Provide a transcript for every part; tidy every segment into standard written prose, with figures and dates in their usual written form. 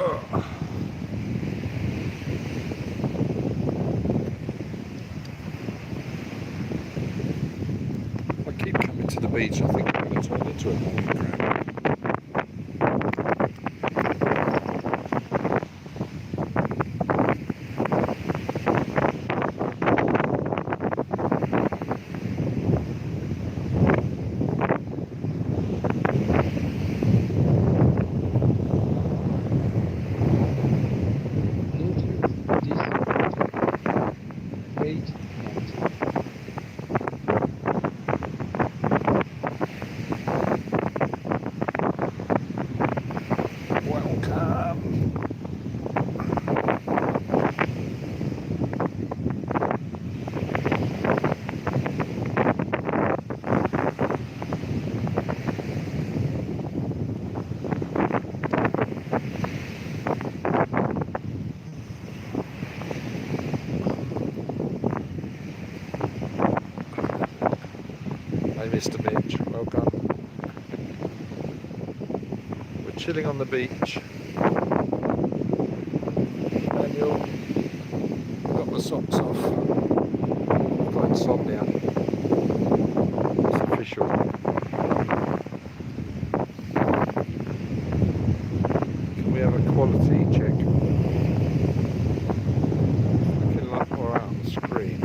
I keep coming to the beach, I think I'm going to turn into a morning crab. Hey Mr. Mitch, welcome. We're chilling on the beach. Daniel, I've got my socks off. I've got insomnia. It's official. Can we have a quality check? Looking like more out on the screen.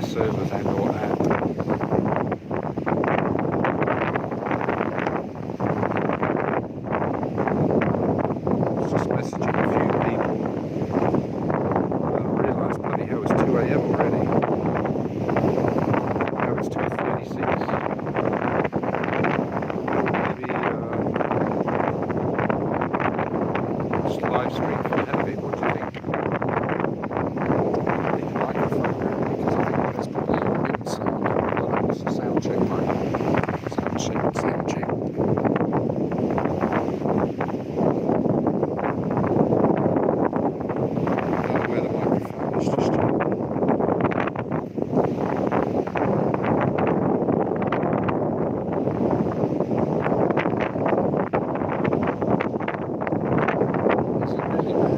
Servers and or app. I was just messaging a few people. I realised, bloody hell, it's 2 AM already. Now it's 2:36. Maybe just live stream from Heavy, what do you think? Sound check. Where the microphone is just. Is it really bad?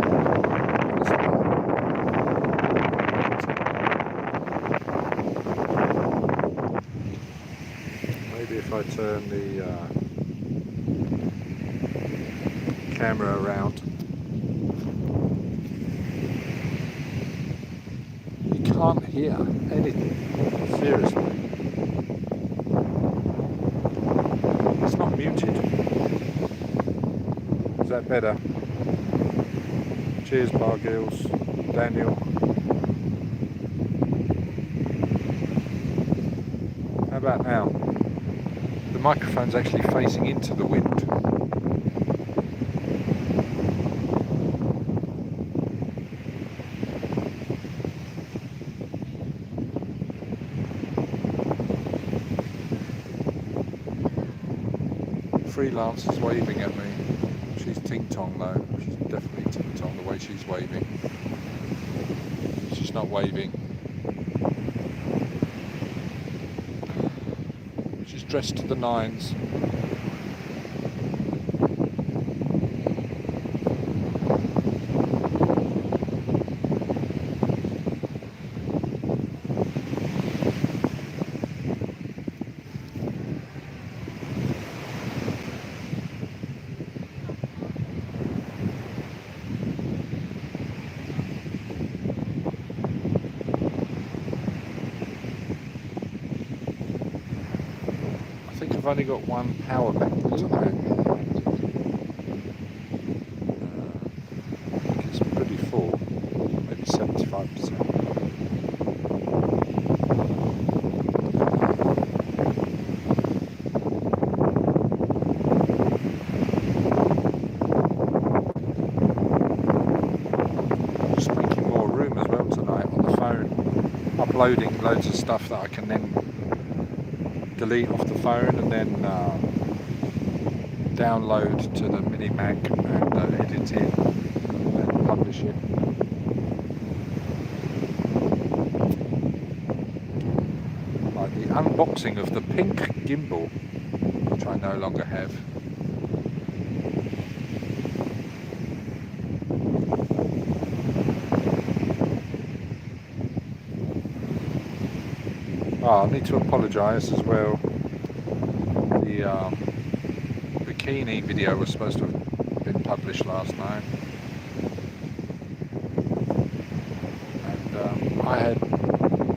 Maybe if I turn the camera around, you can't hear anything, seriously. It's not muted. Is that better? Cheers, Bargills, Daniel. How about now? The microphone's actually facing into the wind. Freelance is waving at me. She's ting-tong though. She's definitely ting-tong the way she's waving. She's not waving. She's dressed to the nines. I've only got one power bank tonight. I think it's pretty full, maybe 75%. Just making more room as well tonight on the phone, uploading loads of stuff that I can then delete off the phone and then download to the mini Mac and edit it and publish it. Like the unboxing of the pink gimbal, which I no longer have. Oh, I need to apologise as well. The bikini video was supposed to have been published last night, and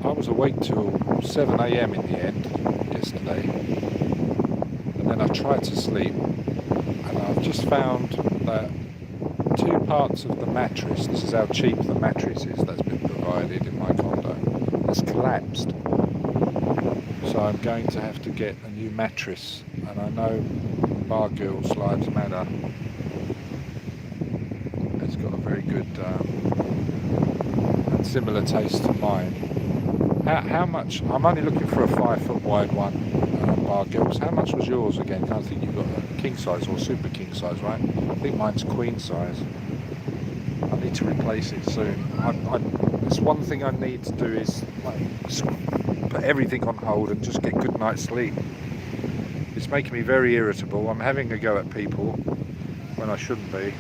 I was awake till 7 AM in the end yesterday, and then I tried to sleep, and I've just found that 2 parts of the mattress, this is how cheap the mattress is that's been provided in my condo, has collapsed. So I'm going to have to get a new mattress, and I know Bar Girls Lives Matter. It's got a very good and similar taste to mine. How much? I'm only looking for a 5 foot wide one, Bar Girls. How much was yours again? I can't think you've got a king size or super king size, right? I think mine's queen size. I need to replace it soon. It's one thing I need to do is put everything on hold and just get good night's sleep. It's making me very irritable. I'm having a go at people when I shouldn't be,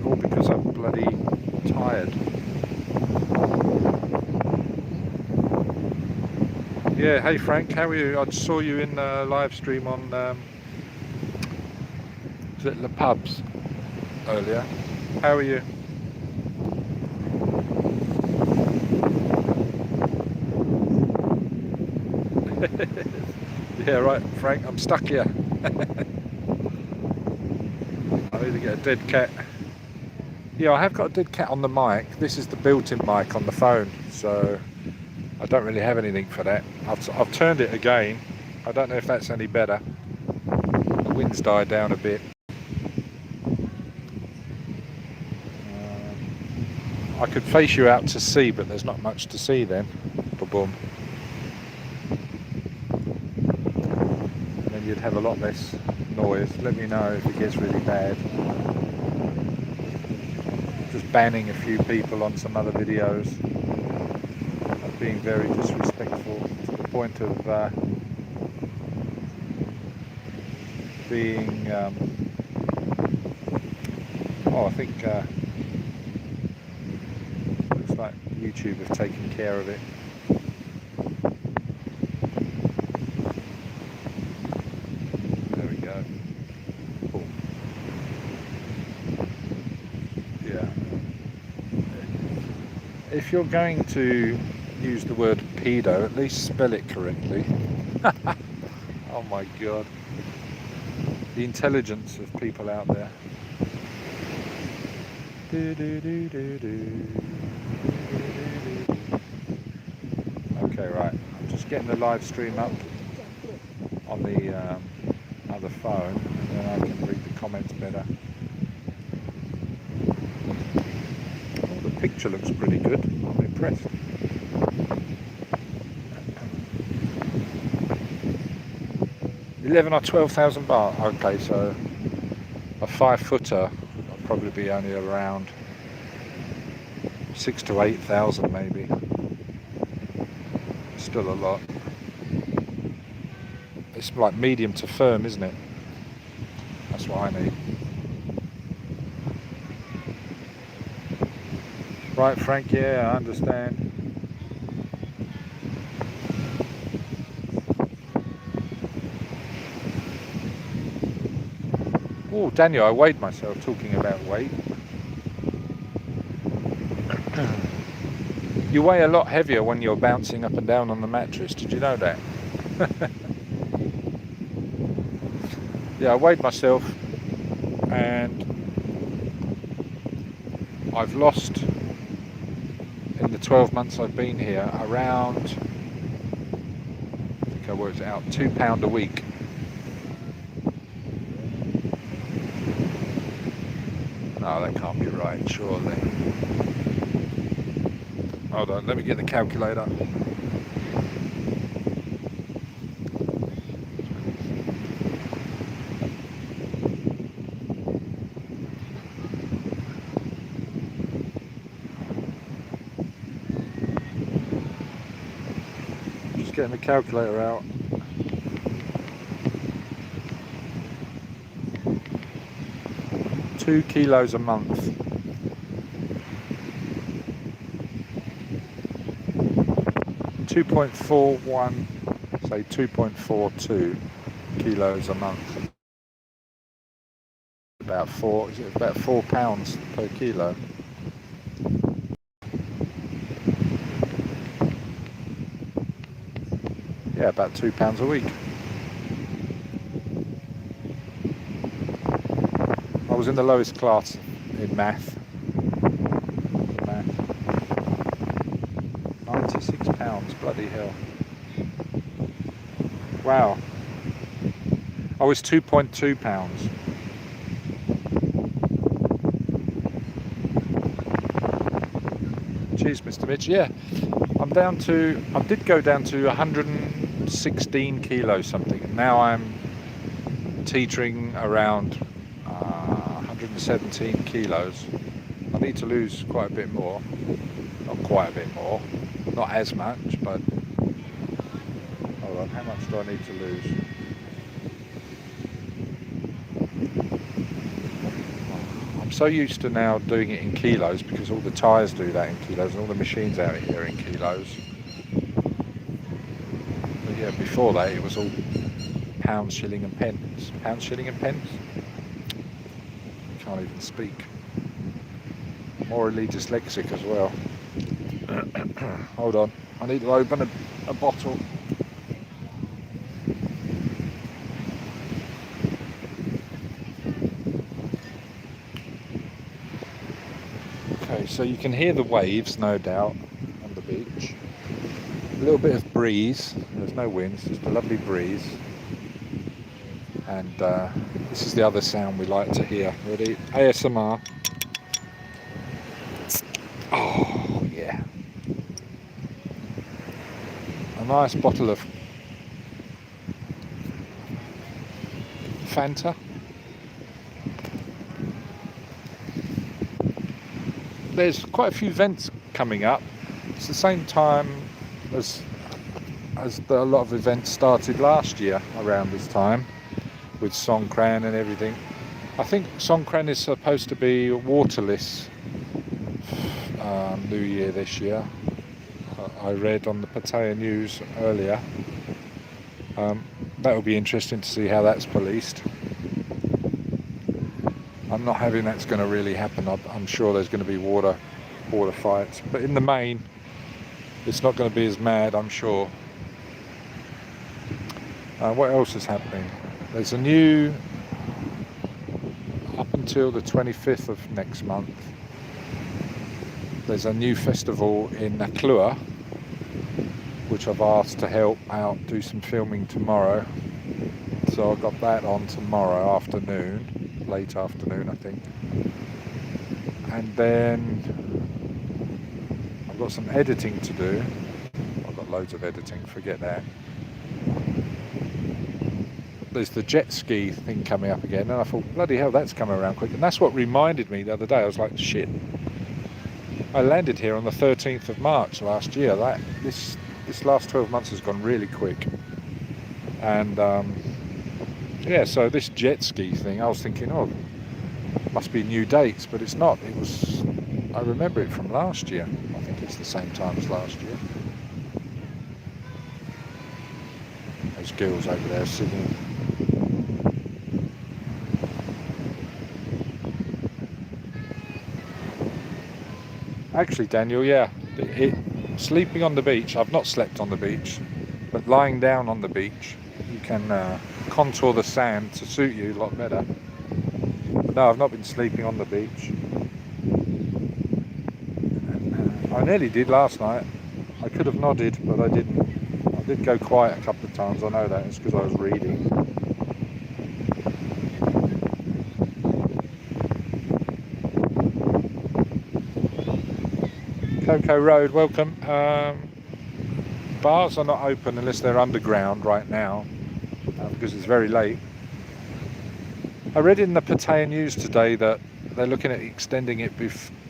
all because I'm bloody tired. Yeah, hey Frank, how are you? I just saw you in the live stream on is it the pubs earlier. How are you? Yeah, right, Frank, I'm stuck here. I need to get a dead cat. Yeah, I have got a dead cat on the mic. This is the built-in mic on the phone, so I don't really have anything for that. I've turned it again. I don't know if that's any better. The wind's died down a bit. I could face you out to sea, but there's not much to see then. Ba-boom. You'd have a lot less noise. Let me know if it gets really bad. Just banning a few people on some other videos. I'm being very disrespectful to the point of being I think looks like YouTube have taken care of it. If you're going to use the word pedo, at least spell it correctly. Oh my god. The intelligence of people out there. Okay, right. I'm just getting the live stream up on the other phone, and then I can read the comments better. Picture looks pretty good. I'm impressed. $11,000 or $12,000. Okay, so a 5 footer will probably be only around 6,000 to 8,000 maybe. Still a lot. It's like medium to firm, isn't it? That's what I need. Right, Frank, yeah, I understand. Oh, Daniel, I weighed myself talking about weight. You weigh a lot heavier when you're bouncing up and down on the mattress. Did you know that? Yeah, I weighed myself and I've lost, in the 12 months I've been here, around, I think I worked it out, £2 a week. No, that can't be right, surely. Hold on, let me get the calculator. Just getting the calculator out. Two kilos a month. 2.41, say 2.42 kilos a month. About about £4 per kilo. Yeah, about £2 a week. I was in the lowest class in math. £96, bloody hell. Wow. I was £2.2. Cheers, Mr. Mitch. Yeah, I did go down to 116 kilos something, and now I'm teetering around 117 kilos. I need to lose quite a bit more. Not quite a bit more, not as much, but hold on, how much do I need to lose? I'm so used to now doing it in kilos because all the tyres do that in kilos and all the machines out here are in kilos. But yeah, before that it was all pounds, shilling and pence. Pounds, shilling and pence? Can't even speak. Morally dyslexic as well. Hold on, I need to open a bottle. Okay, so you can hear the waves, no doubt, on the beach. A little bit of breeze. There's no wind, just a lovely breeze. And this is the other sound we like to hear. Ready? ASMR. Oh, yeah. A nice bottle of Fanta. There's quite a few events coming up. It's the same time as a lot of events started last year around this time with Songkran and everything. I think Songkran is supposed to be waterless New Year this year. I read on the Pattaya news earlier. That will be interesting to see how that's policed. I'm not having that's going to really happen. I'm sure there's going to be water fights, but in the main it's not going to be as mad, I'm sure. What else is happening? There's a new, up until the 25th of next month, there's a new festival in Naklua, which I've asked to help out do some filming tomorrow. So I've got that on tomorrow afternoon, late afternoon I think. And then I've got some editing to do. I've got loads of editing, forget that. There's the jet ski thing coming up again, and I thought, bloody hell, that's coming around quick. And that's what reminded me the other day. I was like, shit. I landed here on the 13th of March last year. This last 12 months has gone really quick. And yeah, so this jet ski thing, I was thinking, oh, must be new dates, but it's not. I remember it from last year. I think it's the same time as last year. Those girls over there singing. Actually, Daniel, yeah, sleeping on the beach, I've not slept on the beach, but lying down on the beach you can contour the sand to suit you a lot better. But no, I've not been sleeping on the beach. And, I nearly did last night. I could have nodded, but I didn't. I did go quiet a couple of times. I know that. It's because I was reading. Coco Road, welcome. Bars are not open unless they're underground right now, because it's very late. I read in the Pattaya news today that they're looking at extending it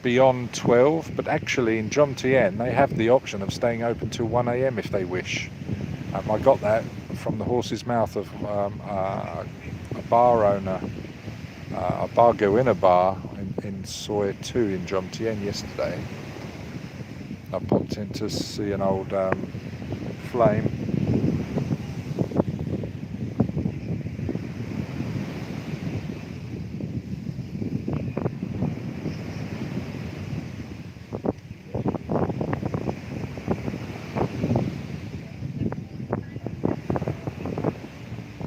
beyond 12, but actually in Jomtien they have the option of staying open till 1 a.m. if they wish. I got that from the horse's mouth of a bar owner, a bar Goinna bar in Soi 2 in Jomtien yesterday. I popped in to see an old flame.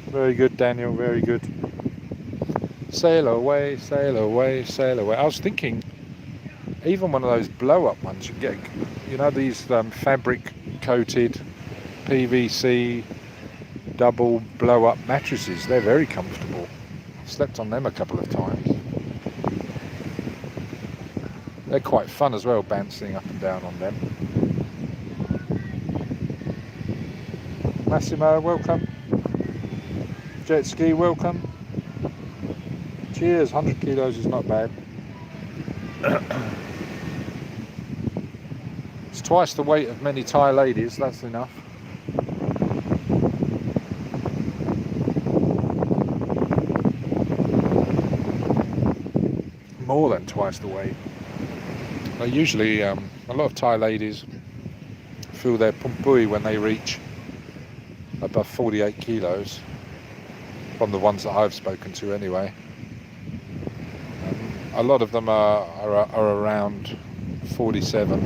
Very good, Daniel, very good. Sail away, sail away, sail away. I was thinking, even one of those blow-up ones, you get, you know, these fabric-coated PVC double blow-up mattresses. They're very comfortable. Slept on them a couple of times. They're quite fun as well, bouncing up and down on them. Massimo, welcome. Jet ski, welcome. Cheers, 100 kilos is not bad. It's twice the weight of many Thai ladies, that's enough. More than twice the weight. Usually a lot of Thai ladies feel their pumpui when they reach above 48 kilos, from the ones that I've spoken to anyway. A lot of them are around 47.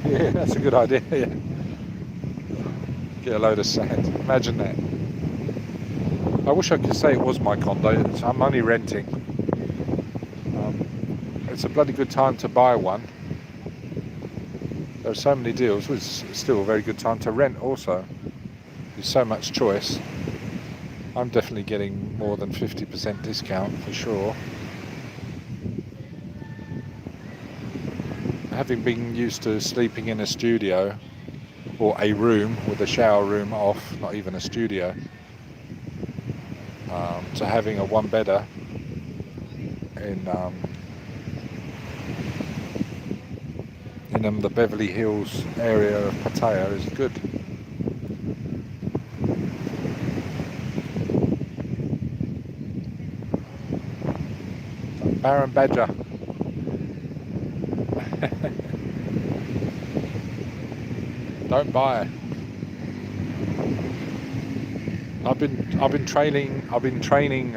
Yeah, that's a good idea. Yeah. Get a load of sand. Imagine that. I wish I could say it was my condo. I'm only renting. It's a bloody good time to buy one. There are so many deals. It's still a very good time to rent also. There's so much choice. I'm definitely getting more than 50% discount for sure. Having been used to sleeping in a studio or a room with a shower room off, not even a studio, to having a one-bedder in the Beverly Hills area of Pattaya is good. Baron Badger. Don't buy. I've been training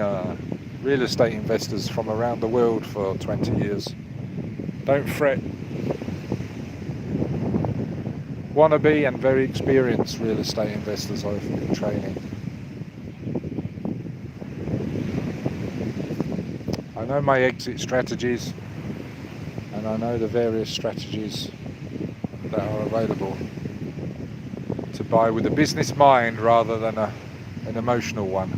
real estate investors from around the world for 20 years. Don't fret. Wannabe and very experienced real estate investors I've been training. I know my exit strategies, and I know the various strategies that are available to buy with a business mind rather than an emotional one.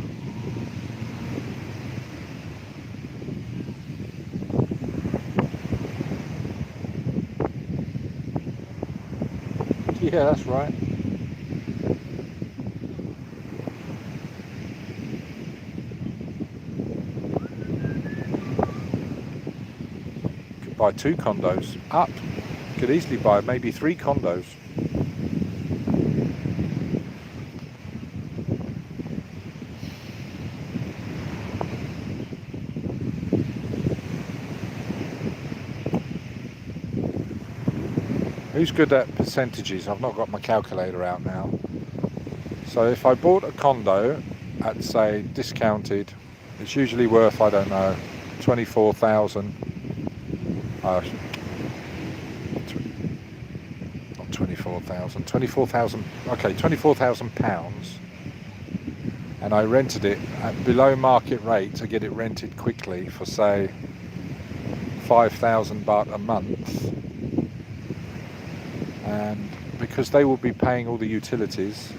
Yeah, that's right. Could buy 2 condos. Up. Could easily buy maybe 3 condos. Who's good at percentages? I've not got my calculator out now. So if I bought a condo at, say, discounted, it's usually worth, I don't know, 24,000. £24,000, okay, £24,000, and I rented it at below market rate to get it rented quickly for, say, 5,000 baht a month. And because they will be paying all the utilities,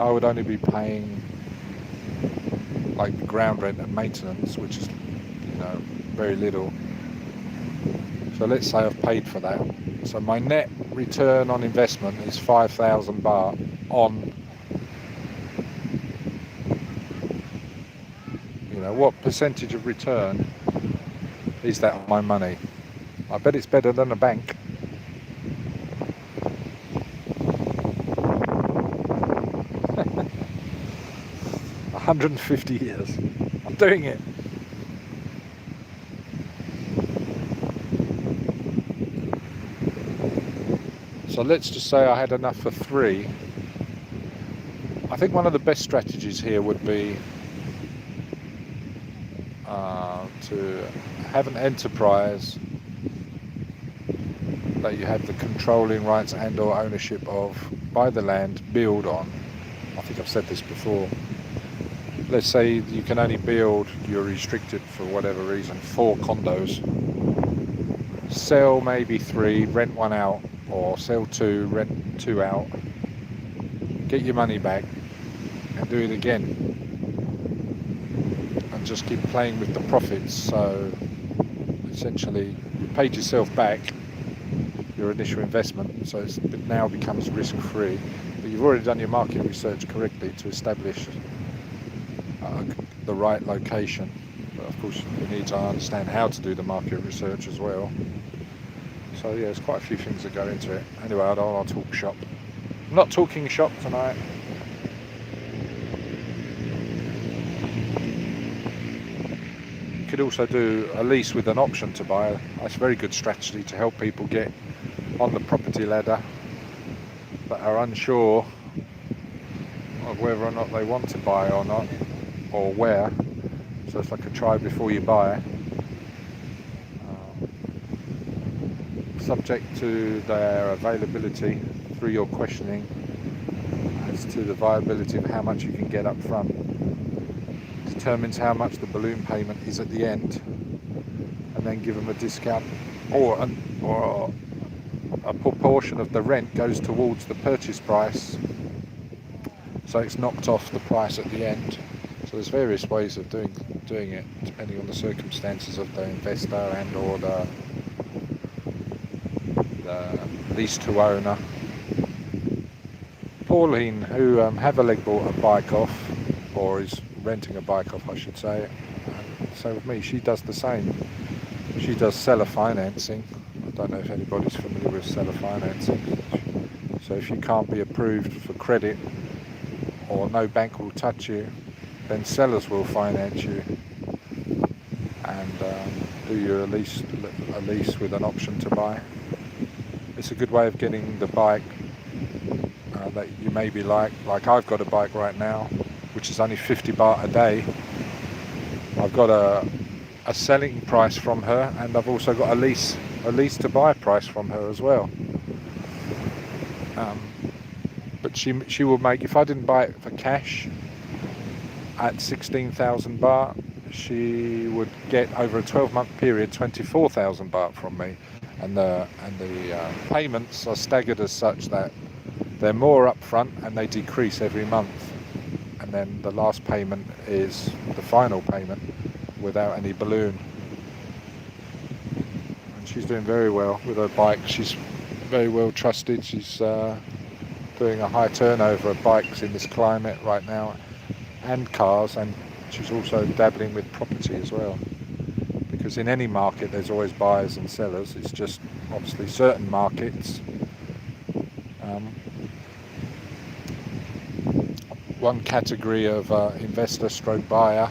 I would only be paying like ground rent and maintenance, which is, very little. So let's say I've paid for that. So my net return on investment is 5,000 baht on, what percentage of return is that on my money? I bet it's better than a bank. 150 years. I'm doing it. So let's just say I had enough for 3. I think one of the best strategies here would be to have an enterprise that you have the controlling rights and or ownership of, buy the land, build on. I think I've said this before. Let's say you can only build, you're restricted for whatever reason, 4 condos. Sell maybe 3, rent 1 out, or sell 2, rent 2 out. Get your money back and do it again. And just keep playing with the profits. So essentially you paid yourself back your initial investment, so it now becomes risk-free. But you've already done your market research correctly to establish the right location. But of course you need to understand how to do the market research as well. So yeah, there's quite a few things that go into it. Anyway, I'll talk shop. I'm not talking shop tonight. You could also do a lease with an option to buy. That's a very good strategy to help people get on the property ladder that are unsure of whether or not they want to buy or not, or where. So it's like a try before you buy. Subject to their availability through your questioning as to the viability of how much you can get up front. Determines how much the balloon payment is at the end, and then give them a discount, or a proportion of the rent goes towards the purchase price, so it's knocked off the price at the end. So there's various ways of doing it depending on the circumstances of the investor and or the lease to owner. Pauline, who Haverleg bought a bike off, or is renting a bike off I should say, so with me she does the same. She does seller financing. I don't know if anybody's familiar with seller financing. So if you can't be approved for credit or no bank will touch you, then sellers will finance you and do you a lease with an option to buy. It's a good way of getting the bike that you maybe like I've got a bike right now which is only 50 baht a day. I've got a selling price from her, and I've also got a lease to buy price from her as well. But she will make, if I didn't buy it for cash at 16,000 baht, she would get over a 12-month period 24,000 baht from me, and the payments are staggered as such that they're more upfront and they decrease every month, and then the last payment is the final payment without any balloon. And she's doing very well with her bike. She's very well trusted. She's doing a high turnover of bikes in this climate right now, and cars, and she's also dabbling with property as well, because in any market there's always buyers and sellers. It's just obviously certain markets, one category of investor stroke buyer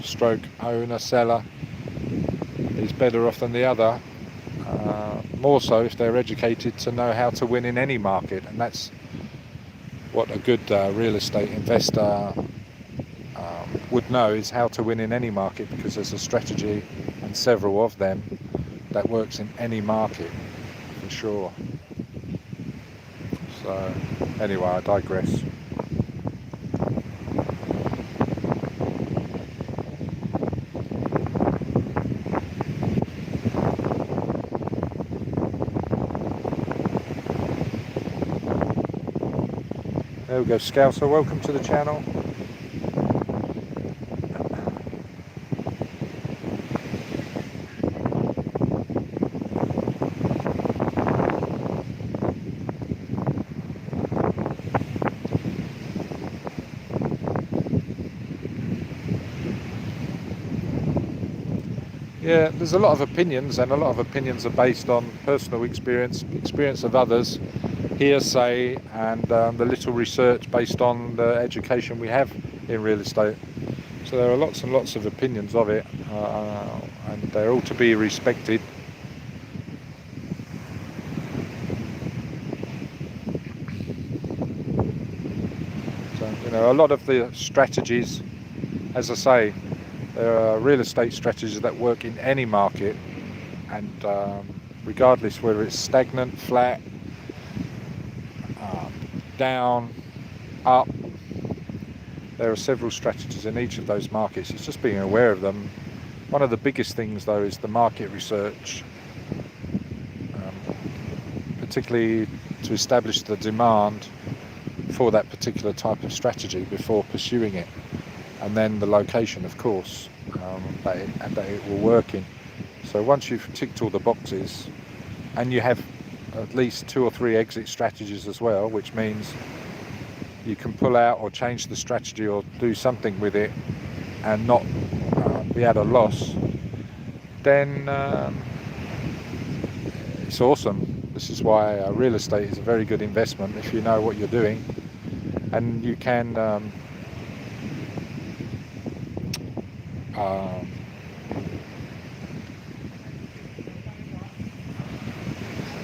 stroke owner seller is better off than the other, more so if they're educated to know how to win in any market. And that's what a good real estate investor would know, is how to win in any market, because there's a strategy, and several of them, that works in any market for sure. So anyway, I digress. There we go, Scouser, welcome to the channel. Yeah, there's a lot of opinions, and a lot of opinions are based on personal experience of others, hearsay, and the little research based on the education we have in real estate. So there are lots and lots of opinions of it, and they're all to be respected. So, you know, a lot of the strategies, as I say, there are real estate strategies that work in any market, and regardless whether it's stagnant, flat, down, up, there are several strategies in each of those markets. It's just being aware of them. One of the biggest things though is the market research, particularly to establish the demand for that particular type of strategy before pursuing it. And then the location, of course, that it will work in. So once you've ticked all the boxes, and you have at least 2 or 3 exit strategies as well, which means you can pull out or change the strategy or do something with it and not be at a loss, then it's awesome. This is why real estate is a very good investment if you know what you're doing, and you can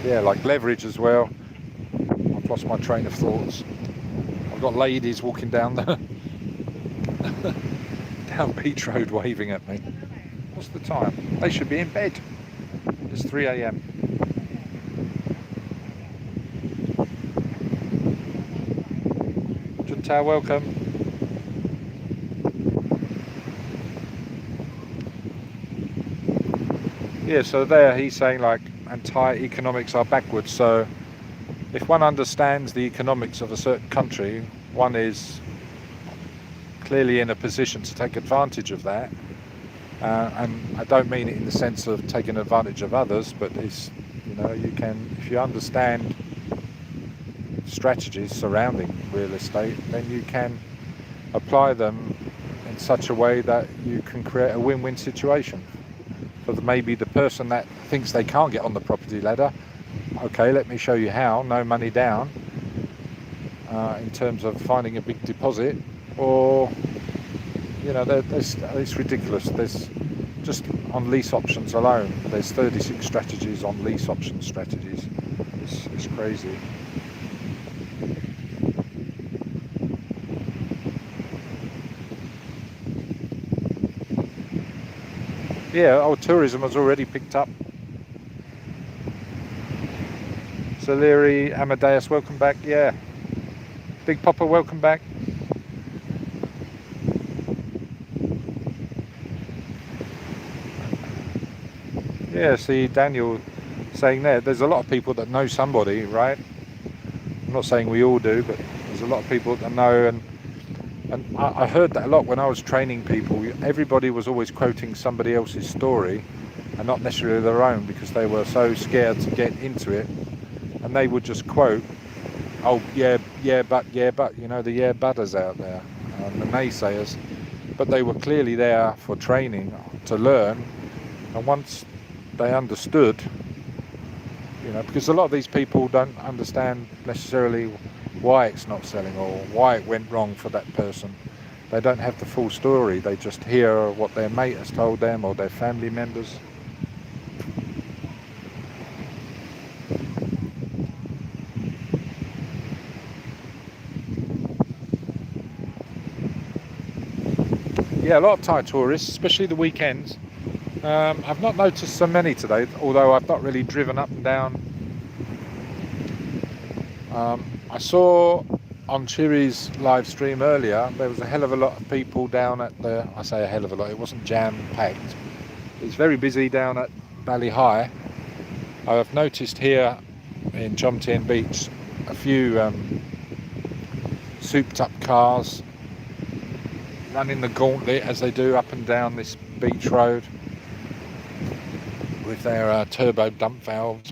yeah, like leverage as well. I've lost my train of thoughts. I've got ladies walking down the down Beach Road waving at me. What's the time? They should be in bed. It's 3 a.m. Juntao, welcome. Yeah, so there he's saying like entire economics are backwards. So if one understands the economics of a certain country, one is clearly in a position to take advantage of that. And I don't mean it in the sense of taking advantage of others, but it's, you know, you can, if you understand strategies surrounding real estate, then you can apply them in such a way that you can create a win-win situation. For maybe the person that thinks they can't get on the property ladder, okay, let me show you how, no money down, in terms of finding a big deposit, or, you know, it's ridiculous. There's just on lease options alone, there's 36 strategies on lease option strategies. It's crazy. Yeah, our tourism has already picked up. Saleri, Amadeus, welcome back. Yeah. Big Popper, welcome back. Yeah, see Daniel saying there's a lot of people that know somebody, right? I'm not saying we all do, but there's a lot of people that know, and I heard that a lot when I was training people. Everybody was always quoting somebody else's story and not necessarily their own, because they were so scared to get into it, and they would just quote, oh yeah but, you know, the yeah butters out there, the naysayers. But they were clearly there for training, to learn, and once they understood, you know, because a lot of these people don't understand necessarily why it's not selling or why it went wrong for that person. They don't have the full story. They just hear what their mate has told them or their family members. Yeah, a lot of Thai tourists, especially the weekends. I've not noticed so many today, although I've not really driven up and down I saw on Chiri's live stream earlier, there was a hell of a lot of people down at the, I say a hell of a lot, it wasn't jam-packed. It's very busy down at Bali High. I've noticed here in Jomtien Beach a few souped up cars running the gauntlet as they do up and down this beach road with their turbo dump valves.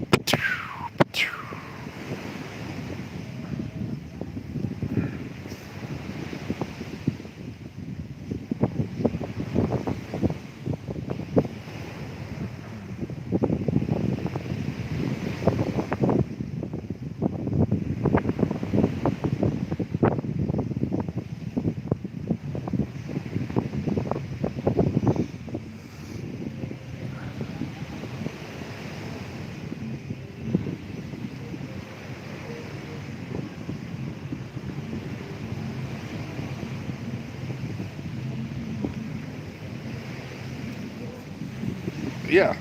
Yeah,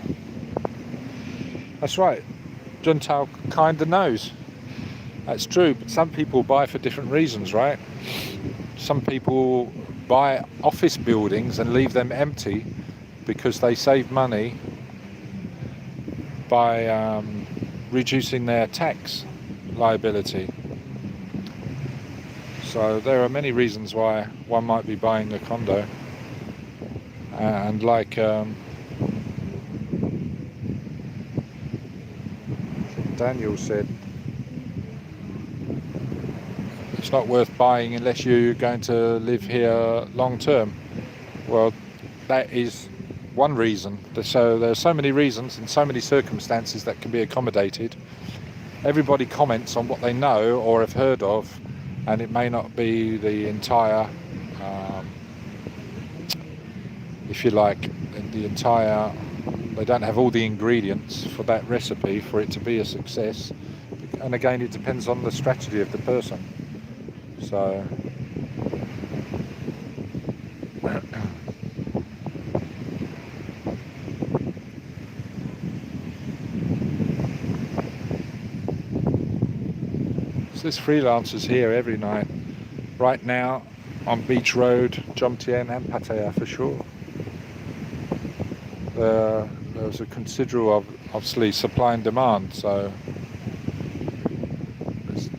that's right. Juntao kind of knows. That's true, but some people buy for different reasons, right? Some people buy office buildings and leave them empty because they save money by reducing their tax liability. So there are many reasons why one might be buying a condo. And like Daniel said, it's not worth buying unless you're going to live here long term. Well, that is one reason. So there are so many reasons and so many circumstances that can be accommodated. Everybody comments on what they know or have heard of, and it may not be the entire, if you like, the entire, they don't have all the ingredients for that recipe for it to be a success. And again, it depends on the strategy of the person. So there's freelancers here every night. Right now on Beach Road, Jomtien and Pattaya for sure. There's a considerable, obviously, supply and demand, so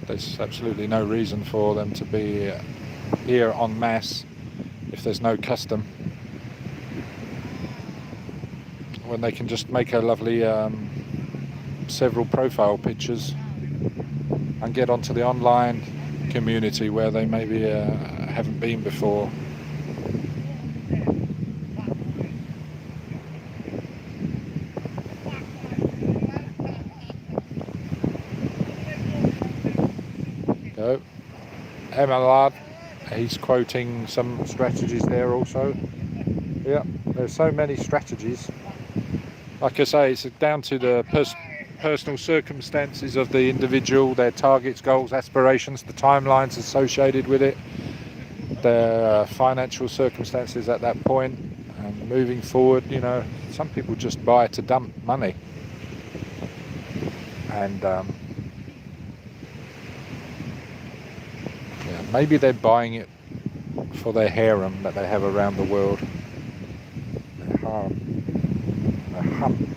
there's absolutely no reason for them to be here en masse if there's no custom, when they can just make a lovely several profile pictures and get onto the online community where they maybe haven't been before. So, Emalad, he's quoting some strategies there also. Yeah, there's so many strategies. Like I say, it's down to the personal circumstances of the individual, their targets, goals, aspirations, the timelines associated with it, their financial circumstances at that point, and moving forward. You know, some people just buy to dump money, and yeah, maybe they're buying it for their harem that they have around the world. Their harem. Their hum.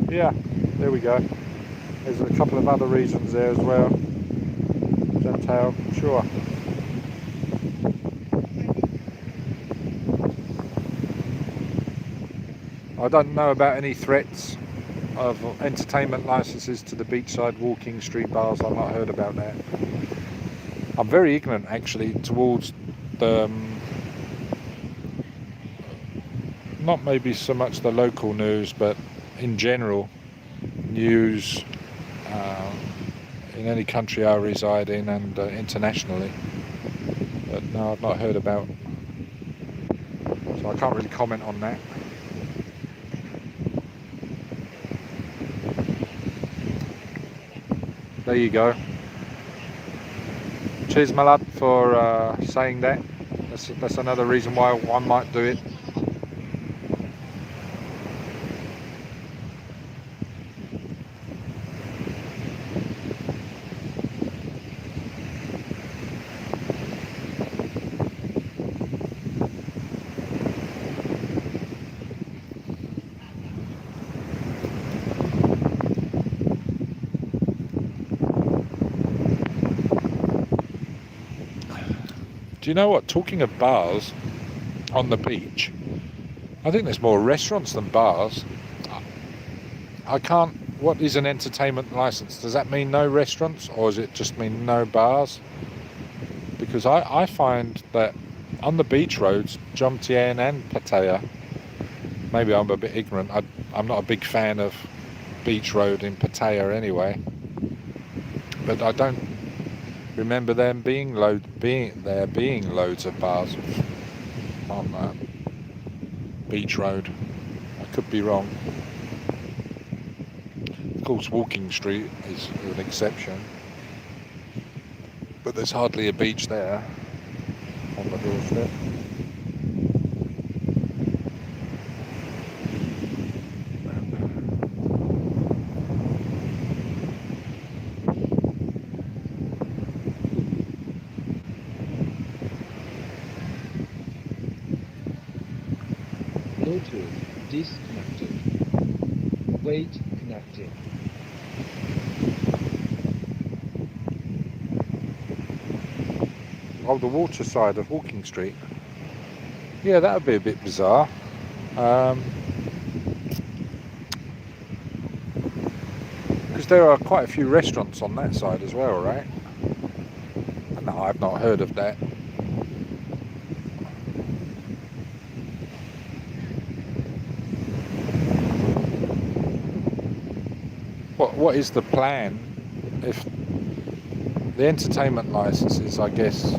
Yeah, there we go. There's a couple of other reasons there as well. Gentile, sure. I don't know about any threats of entertainment licenses to the beachside walking street bars. I've not heard about that. I'm very ignorant actually towards the, not maybe so much the local news, but in general news in any country I reside in and internationally. But no, I've not heard about, so I can't really comment on that. There you go. Cheers, my lad, for saying that. That's another reason why one might do it. Do you know what? Talking of bars on the beach, I think there's more restaurants than bars. I can't. What is an entertainment license? Does that mean no restaurants, or does it just mean no bars? Because I find that on the beach roads, Jomtien and Pattaya, maybe I'm a bit ignorant. I'm not a big fan of beach road in Pattaya anyway, but I don't remember them being loads of bars on beach road. I could be wrong. Of course, Walking Street is an exception, but there's hardly a beach there on the doorstep. Bluetooth disconnected. Wait connected. Oh, the water side of Walking Street. Yeah, that would be a bit bizarre. Because there are quite a few restaurants on that side as well, right? No, I've not heard of that. What is the plan if the entertainment licenses, I guess,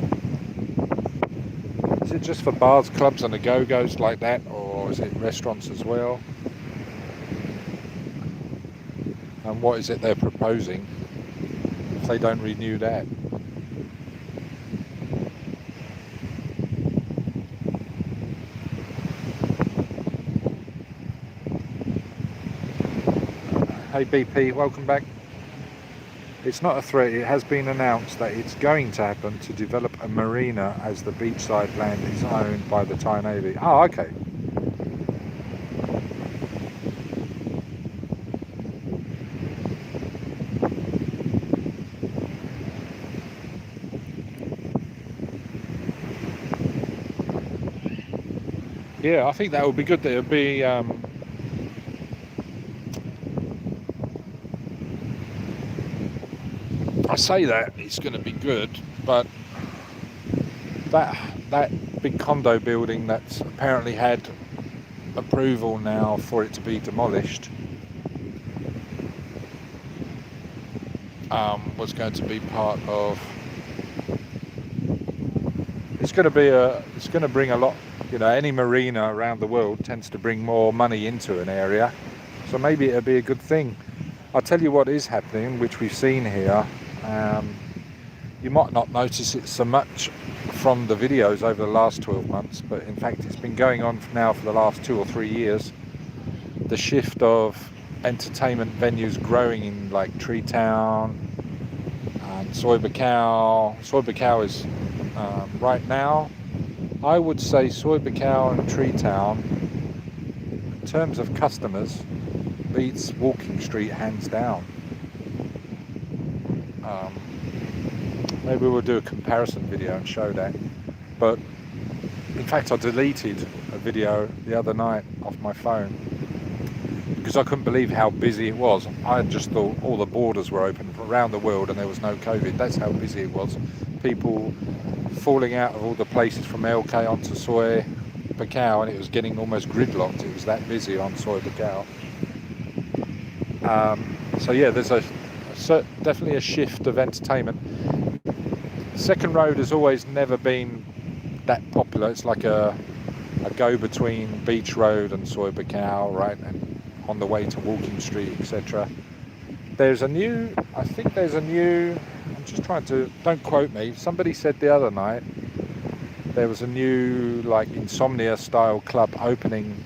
is it just for bars, clubs and the go-go's like that, or is it restaurants as well? And what is it they're proposing if they don't renew that? Hey BP, welcome back. It's not a threat, it has been announced that it's going to happen to develop a marina as the beachside land is owned by the Thai Navy. Oh, okay. Yeah, I think that would be good. There would be I say that it's going to be good, but that big condo building that's apparently had approval now for it to be demolished was going to be part of. It's going to bring a lot. You know, any marina around the world tends to bring more money into an area, so maybe it'll be a good thing. I'll tell you what is happening, which we've seen here. You might not notice it so much from the videos over the last 12 months, but in fact it's been going on now for the last 2 or 3 years. The shift of entertainment venues growing in like Tree Town and Soi Buakhao. Soi Buakhao is right now, I would say Soi Buakhao and Tree Town, in terms of customers, beats Walking Street hands down. Maybe we'll do a comparison video and show that. But in fact, I deleted a video the other night off my phone because I couldn't believe how busy it was. I just thought all the borders were open around the world and there was no COVID. That's how busy it was. People falling out of all the places from LK onto Soi Buakhao, and it was getting almost gridlocked. It was that busy on Soi Buakhao. So yeah, there's definitely a shift of entertainment. Second Road has always never been that popular. It's like a go-between Beach Road and Soi Buakhao, right, and on the way to Walking Street, etc. I think there's a new, I'm just trying to, don't quote me, somebody said the other night there was a new like insomnia style club opening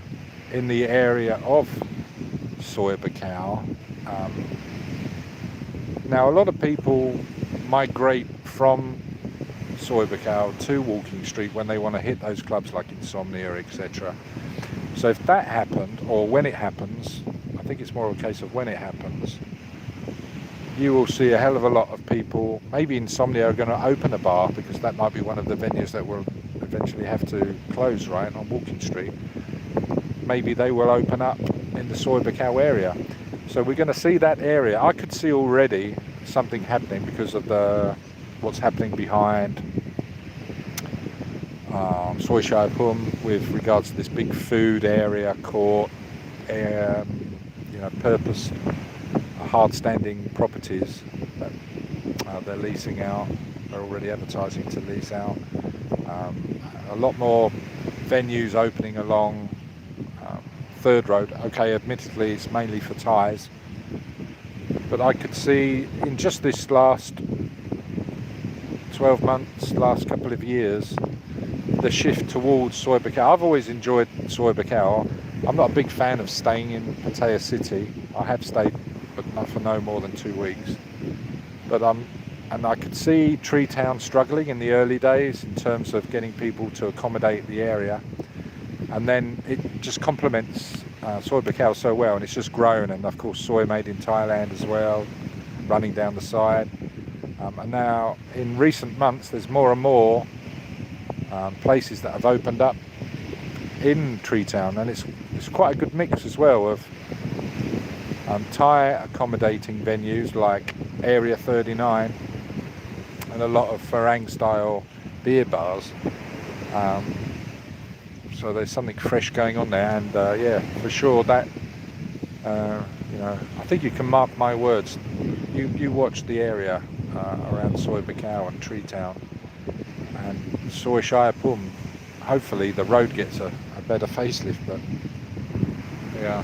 in the area of Soy Bacau. Now a lot of people migrate from Soy Bacau to Walking Street when they want to hit those clubs like Insomnia, etc. So if that happened, or when it happens, I think it's more of a case of when it happens, you will see a hell of a lot of people. Maybe Insomnia are going to open a bar, because that might be one of the venues that will eventually have to close, right, on Walking Street. Maybe they will open up in the Soy Bacau area. So we're going to see that area. I could see already something happening because of what's happening behind Soy Shai Pum with regards to this big food area, court, purpose, hard-standing properties that they're leasing out. They're already advertising to lease out. A lot more venues opening along Third Road. Okay, admittedly it's mainly for Thais, but I could see in just this last 12 months, last couple of years, the shift towards Soy Bacau. I've always enjoyed Soy Bacau. I'm not a big fan of staying in Pattaya city. I have stayed, but not for no more than 2 weeks. But and I could see Tree Town struggling in the early days in terms of getting people to accommodate the area. And then it just complements Soy Bacau so well, and it's just grown. And of course, soy made in Thailand as well, running down the side. And now, in recent months, there's more and more places that have opened up in Tree Town, and it's quite a good mix as well of Thai accommodating venues like Area 39 and a lot of Farang style beer bars. So there's something fresh going on there, and yeah, for sure that I think you can mark my words. You watch the area around Soy Bacau and Tree Town and Soy Shai Pum. Hopefully the road gets a better facelift, but yeah.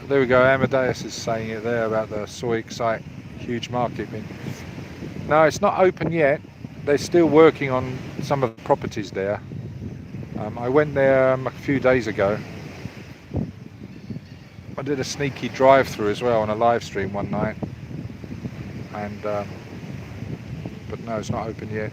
There we go, Amadeus is saying it there about the Soy Excite huge market bin. No, it's not open yet. They're still working on some of the properties there. I went there a few days ago. I did a sneaky drive-through as well on a live stream one night. And but no, it's not open yet.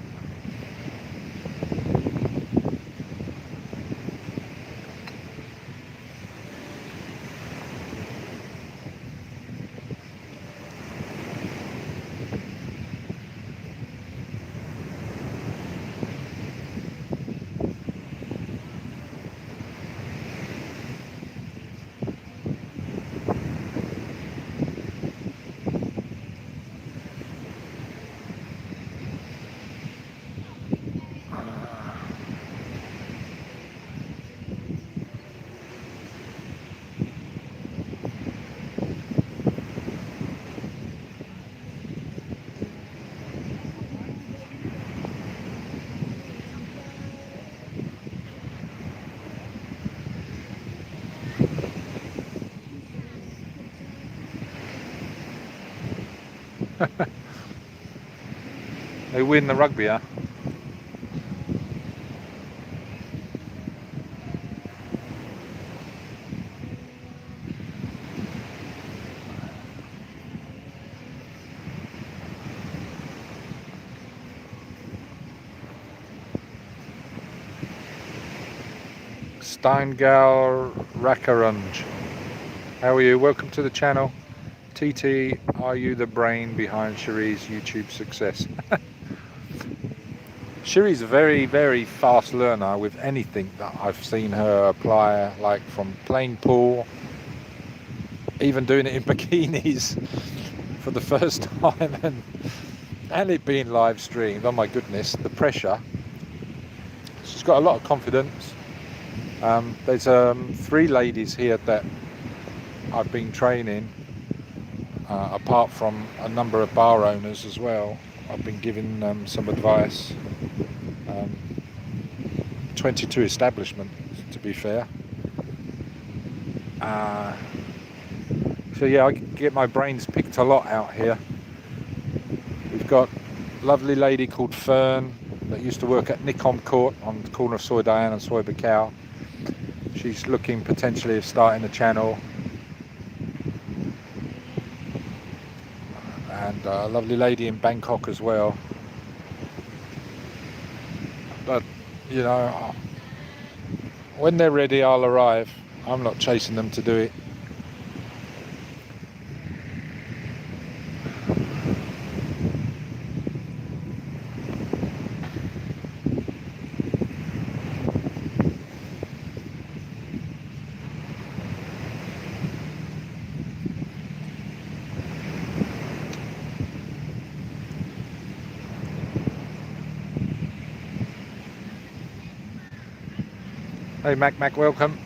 They win the rugby, huh? Steingal Rakaranj. How are you? Welcome to the channel. TT, are you the brain behind Cherie's YouTube success? Cherie's a very, very fast learner with anything that I've seen her apply, like from playing pool, even doing it in bikinis, for the first time, and it being live streamed. Oh my goodness, the pressure. She's got a lot of confidence. There's 3 ladies here that I've been training, apart from a number of bar owners as well. I've been giving some advice. 22 establishments, to be fair. So yeah, I get my brains picked a lot out here. We've got a lovely lady called Fern that used to work at Nikom Court on the corner of Soi Diane and Soi Buakhao. She's looking potentially of starting a channel. And a lovely lady in Bangkok as well. But, you know, when they're ready, I'll arrive. I'm not chasing them to do it. Hey Mac, welcome.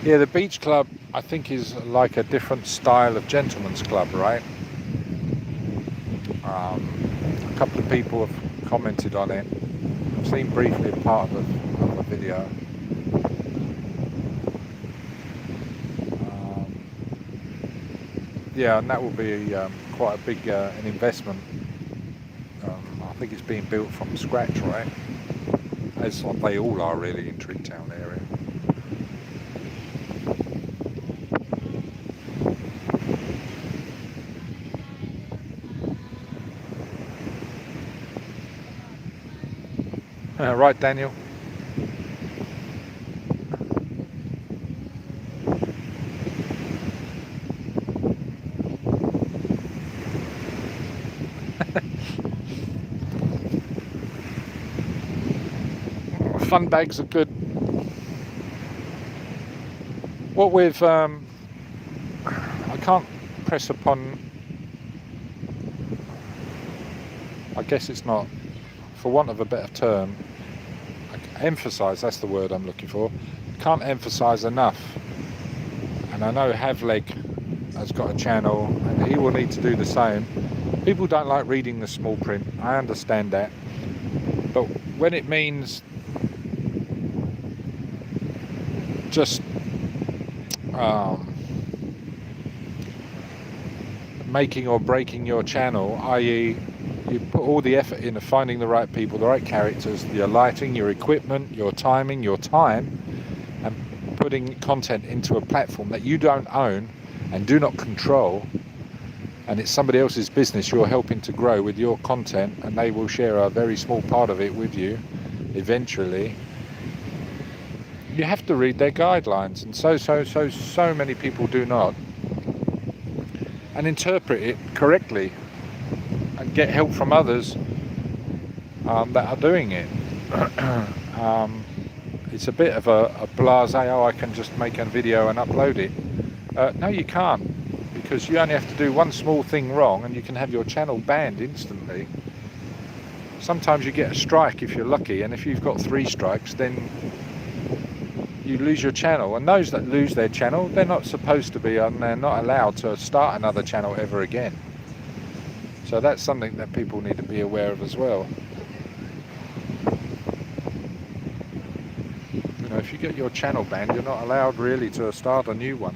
Yeah, the beach club I think is like a different style of gentleman's club, right? A couple of people have commented on it. I've seen briefly a part of a video. Yeah, and that will be quite a big an investment. I think it's being built from scratch, right? As they all are really in Treetown area. Right, Daniel. Fun bags are good. What with I can't press upon, I guess it's not, for want of a better term, emphasize, that's the word I'm looking for. Can't emphasize enough. And I know Havleg has got a channel and he will need to do the same. People don't like reading the small print, I understand that, but when it means just making or breaking your channel, i.e. you put all the effort into finding the right people, the right characters, your lighting, your equipment, your timing, your time, and putting content into a platform that you don't own and do not control, and it's somebody else's business you're helping to grow with your content, and they will share a very small part of it with you eventually. You have to read their guidelines, and so many people do not, and interpret it correctly and get help from others that are doing it. It's a bit of a blasé, oh, I can just make a video and upload it. No, you can't, because you only have to do one small thing wrong and you can have your channel banned instantly. Sometimes you get a strike if you're lucky, and if you've got 3 strikes, then you lose your channel. And those that lose their channel, they're not supposed to be, and they're not allowed to start another channel ever again. So that's something that people need to be aware of as well. You know, if you get your channel banned, you're not allowed really to start a new one.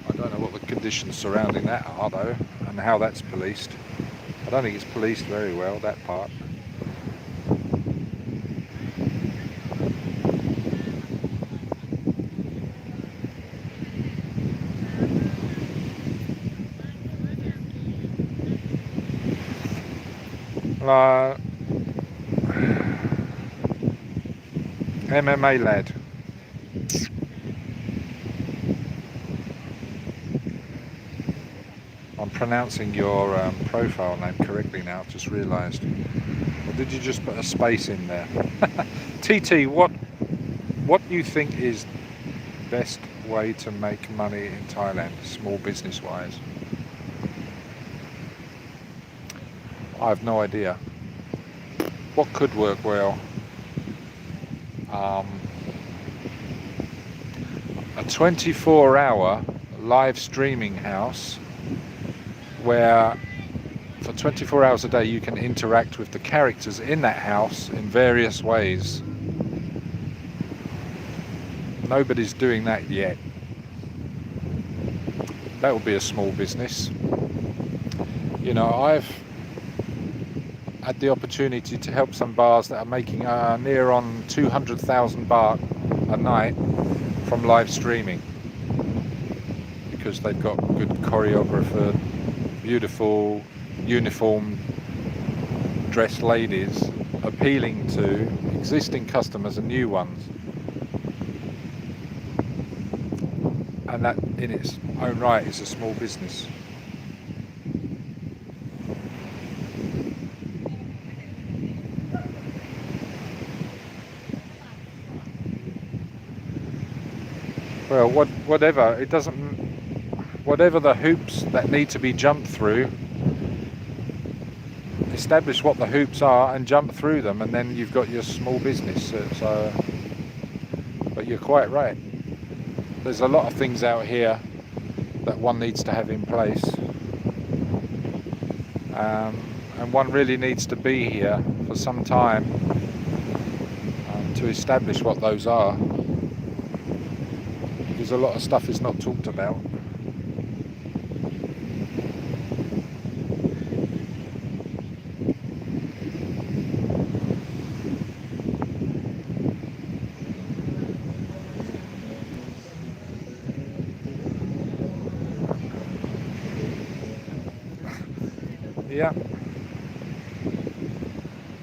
I don't know what the conditions surrounding that are though, and how that's policed. I don't think it's policed very well, that part. MMA lad. I'm pronouncing your profile name correctly now. I've just realised. Or did you just put a space in there? TT, what do you think is best way to make money in Thailand, small business wise? I have no idea. What could work well? A 24-hour live streaming house where for 24 hours a day you can interact with the characters in that house in various ways. Nobody's doing that yet. That would be a small business. You know, I've had the opportunity to help some bars that are making near on 200,000 baht a night from live streaming, because they've got good choreographer, beautiful uniformed dressed ladies appealing to existing customers and new ones. And that in its own right is a small business. Well, whatever, it doesn't, whatever the hoops that need to be jumped through, establish what the hoops are and jump through them, and then you've got your small business. So, but you're quite right. There's a lot of things out here that one needs to have in place, and one really needs to be here for some time to establish what those are. Because a lot of stuff is not talked about. Yeah.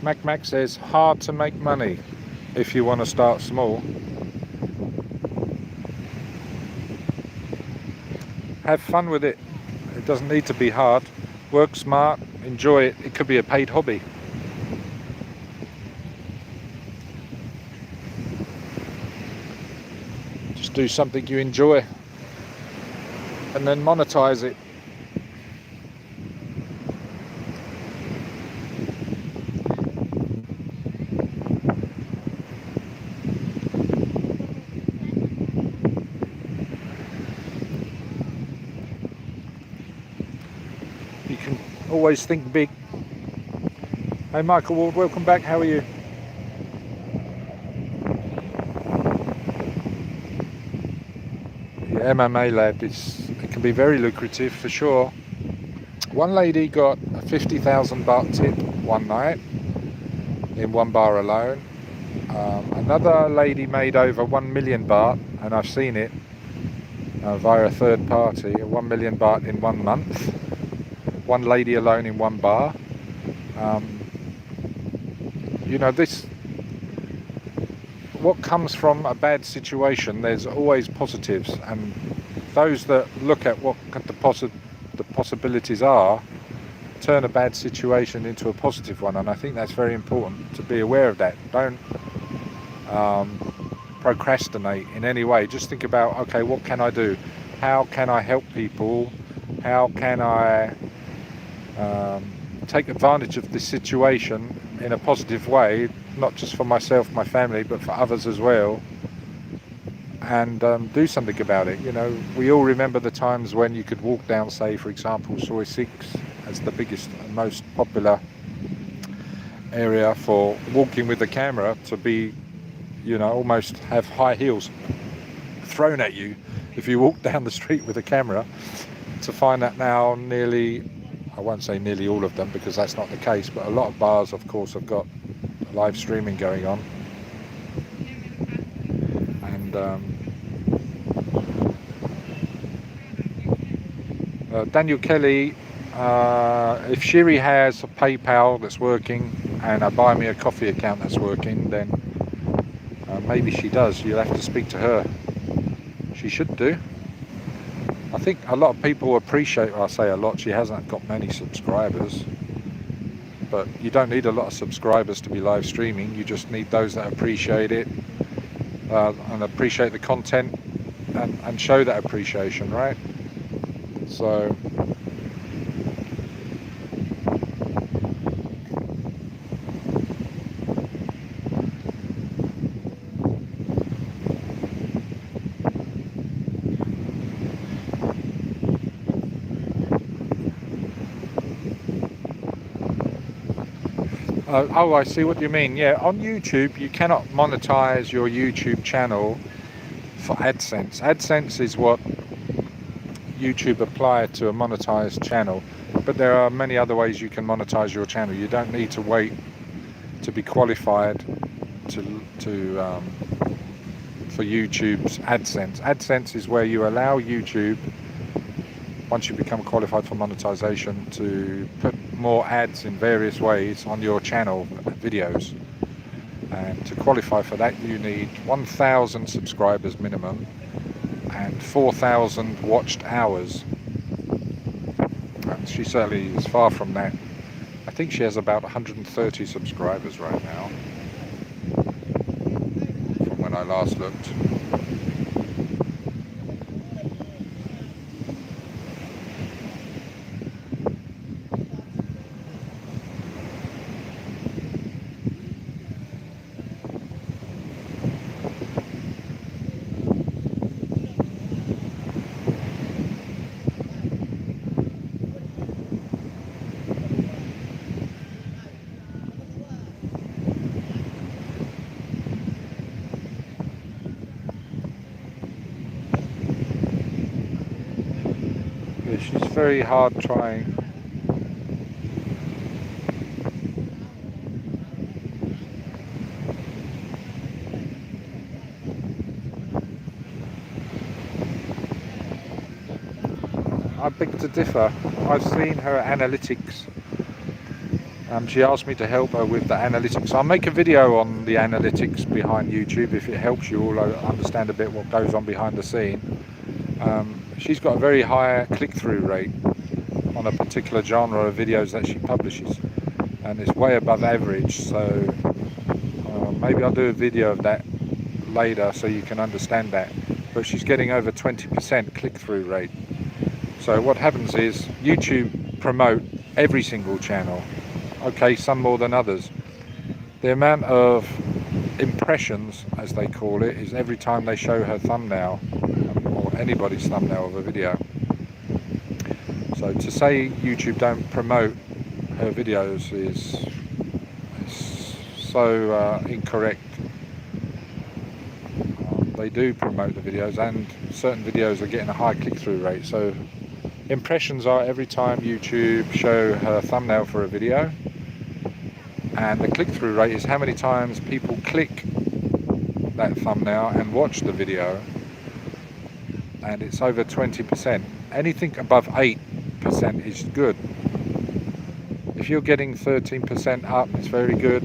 Mac says, hard to make money if you want to start small. Have fun with it. It doesn't need to be hard. Work smart, enjoy it. It could be a paid hobby. Just do something you enjoy and then monetize it. You can always think big. Hey Michael Ward, welcome back. How are you? The MMA lab, it can be very lucrative for sure. One lady got a 50,000 baht tip one night in one bar alone. Another lady made over 1 million baht, and I've seen it via a third party, 1 million baht in 1 month. One lady alone in one bar. You know, what comes from a bad situation, there's always positives, and those that look at what the possibilities are turn a bad situation into a positive one, and I think that's very important to be aware of that. Don't procrastinate in any way. Just think about, okay, what can I do? How can I help people? How can I take advantage of this situation in a positive way, not just for myself, my family, but for others as well, and do something about it. You know, we all remember the times when you could walk down, say, for example, Soi 6 as the biggest and most popular area for walking with the camera, to be, you know, almost have high heels thrown at you if you walk down the street with a camera, to find that now nearly, I won't say nearly all of them because that's not the case, but a lot of bars, of course, have got live streaming going on. And Daniel Kelly, if Shiri has a PayPal that's working and a Buy Me a Coffee account that's working, then maybe she does. You'll have to speak to her. She should do. I think a lot of people appreciate, I say a lot, she hasn't got many subscribers, but you don't need a lot of subscribers to be live streaming. You just need those that appreciate it and appreciate the content and show that appreciation, right? So oh, I see what you mean. Yeah, on YouTube you cannot monetize your YouTube channel for AdSense. AdSense is what YouTube apply to a monetized channel, but there are many other ways you can monetize your channel. You don't need to wait to be qualified for YouTube's AdSense. AdSense is where you allow YouTube, once you become qualified for monetization, to put more ads in various ways on your channel videos. And to qualify for that, you need 1,000 subscribers minimum and 4,000 watched hours. And she certainly is far from that. I think she has about 130 subscribers right now, from when I last looked. She's very hard trying. I beg to differ. I've seen her analytics. She asked me to help her with the analytics. I'll make a video on the analytics behind YouTube if it helps you all understand a bit what goes on behind the scene. She's got a very high click-through rate on a particular genre of videos that she publishes, and it's way above average. So maybe I'll do a video of that later so you can understand that. But she's getting over 20% click-through rate. So what happens is YouTube promote every single channel. Okay, some more than others. The amount of impressions, as they call it, is every time they show her thumbnail, or anybody's thumbnail of a video. So to say YouTube don't promote her videos is so incorrect. They do promote the videos, and certain videos are getting a high click-through rate. So impressions are every time YouTube show her thumbnail for a video, and the click-through rate is how many times people click that thumbnail and watch the video, and it's over 20%. Anything above 8% is good. If you're getting 13% up, it's very good.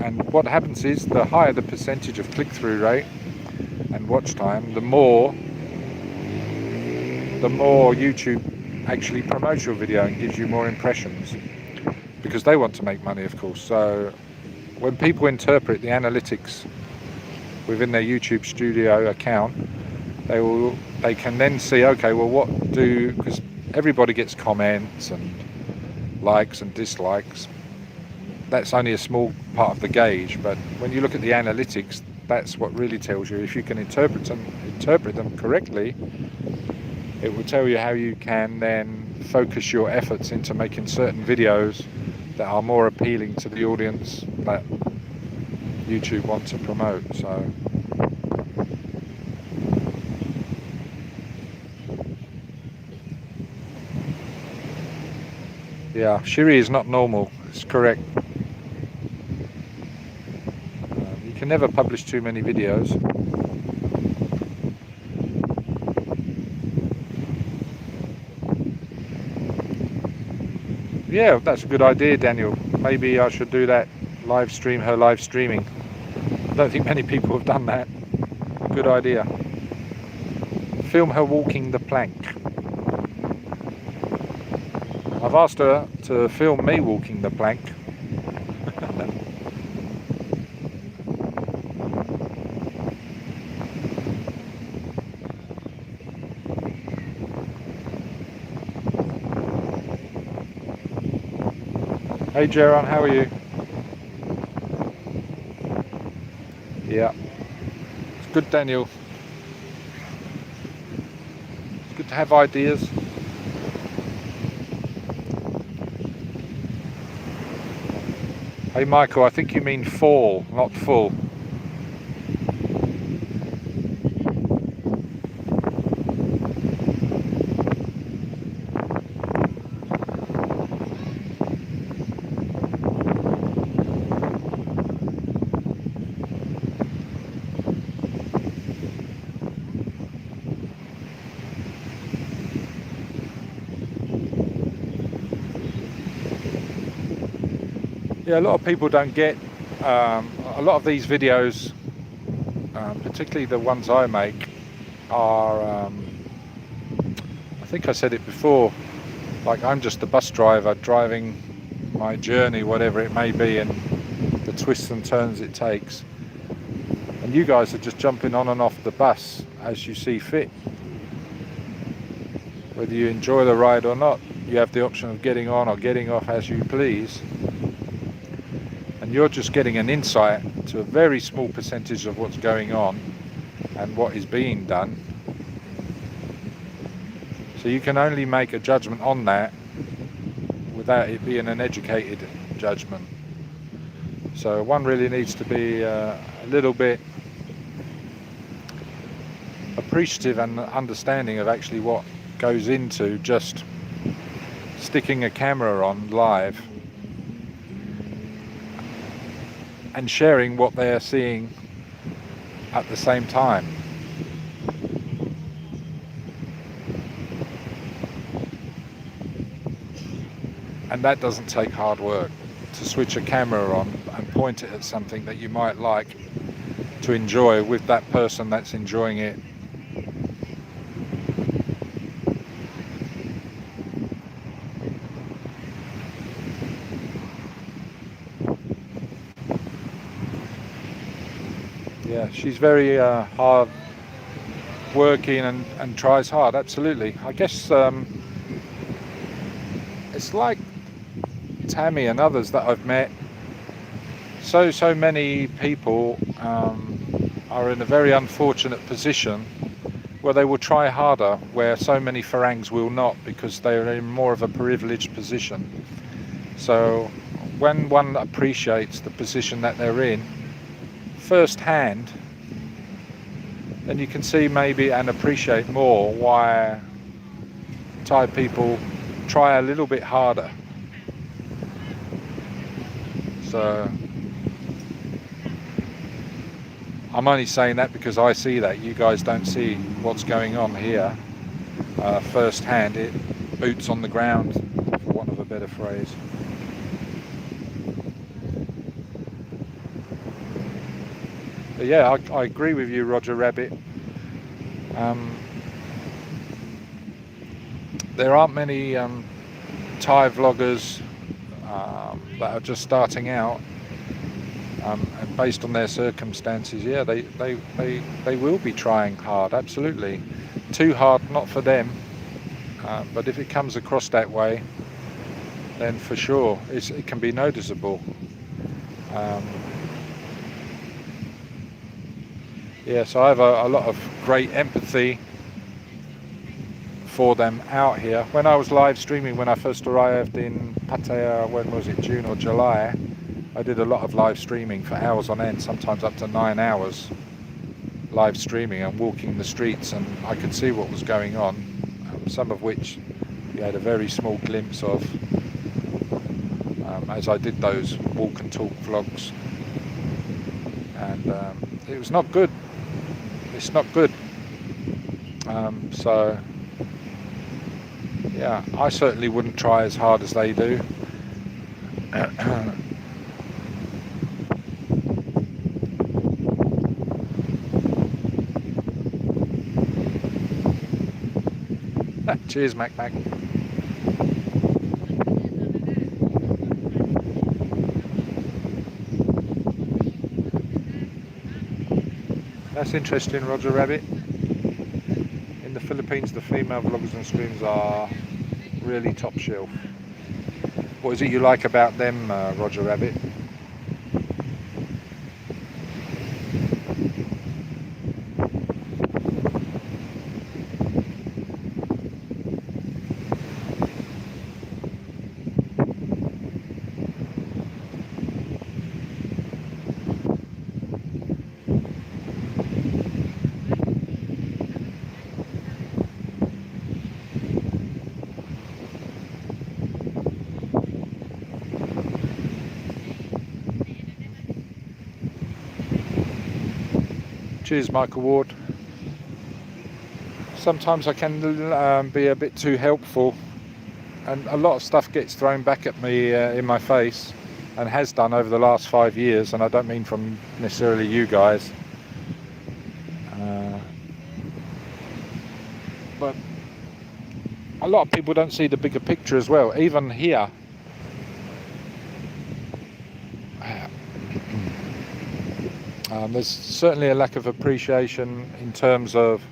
And what happens is, the higher the percentage of click-through rate and watch time, the more YouTube actually promotes your video and gives you more impressions, because they want to make money, of course. So when people interpret the analytics within their YouTube Studio account, they can then see, okay, well, because everybody gets comments and likes and dislikes. That's only a small part of the gauge, but when you look at the analytics, that's what really tells you. If you can interpret them correctly, it will tell you how you can then focus your efforts into making certain videos that are more appealing to the audience that YouTube wants to promote. So yeah, Shiri is not normal, it's correct. You can never publish too many videos. Yeah, that's a good idea, Daniel. Maybe I should do that, live stream her live streaming. I don't think many people have done that. Good idea. film her walking the plank. I've asked her to film me walking the plank. Hey Jaron, how are you? Yeah. It's good, Daniel. It's good to have ideas. Hey Michael, I think you mean fall, not full. Yeah, a lot of people don't get a lot of these videos, particularly the ones I make, are I think I said it before, like I'm just a bus driver driving my journey, whatever it may be, and the twists and turns it takes, and you guys are just jumping on and off the bus as you see fit. Whether you enjoy the ride or not, you have the option of getting on or getting off as you please. And you're just getting an insight to a very small percentage of what's going on and what is being done. So you can only make a judgment on that without it being an educated judgment. So one really needs to be a little bit appreciative and understanding of actually what goes into just sticking a camera on live and sharing what they're seeing at the same time. And that doesn't take hard work, to switch a camera on and point it at something that you might like to enjoy with that person that's enjoying it. Yeah, she's very hard working and tries hard, absolutely. I guess it's like Tammy and others that I've met. So many people are in a very unfortunate position where they will try harder, where so many Farangs will not, because they're in more of a privileged position. So when one appreciates the position that they're in firsthand, then you can see maybe and appreciate more why Thai people try a little bit harder. So I'm only saying that because I see that. You guys don't see what's going on here firsthand. It boots on the ground, for want of a better phrase. But yeah, I agree with you, Roger Rabbit. There aren't many Thai vloggers that are just starting out, and based on their circumstances, yeah, they will be trying hard, absolutely. Too hard, not for them, but if it comes across that way, then for sure it can be noticeable. Yeah, so I have a lot of great empathy for them out here. When I was live streaming, when I first arrived in Pattaya, when was it, June or July, I did a lot of live streaming for hours on end, sometimes up to 9 hours live streaming and walking the streets, and I could see what was going on, some of which you had a very small glimpse of as I did those walk and talk vlogs, and it was not good. It's not good. So yeah, I certainly wouldn't try as hard as they do. Cheers, Mac Mac. That's interesting, Roger Rabbit. In the Philippines, the female vloggers and streams are really top shelf. What is it you like about them, Roger Rabbit? Cheers, Michael Ward. Sometimes I can be a bit too helpful, and a lot of stuff gets thrown back at me in my face, and has done over the last 5 years, and I don't mean from necessarily you guys. But a lot of people don't see the bigger picture as well. Even here, there's certainly a lack of appreciation in terms of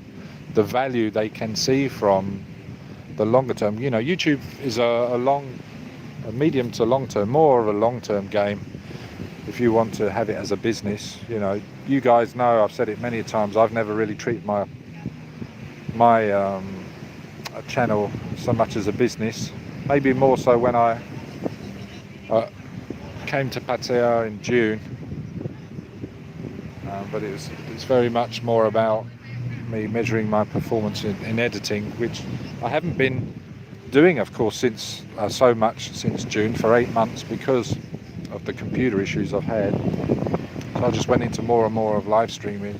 the value they can see from the longer term. You know, YouTube is a medium to long term, more of a long term game. If you want to have it as a business, you know, you guys know, I've said it many times, I've never really treated my channel so much as a business. Maybe more so when I came to Pattaya in June. But it's very much more about me measuring my performance in editing, which I haven't been doing, of course, since so much since June, for 8 months, because of the computer issues I've had. So I just went into more and more of live streaming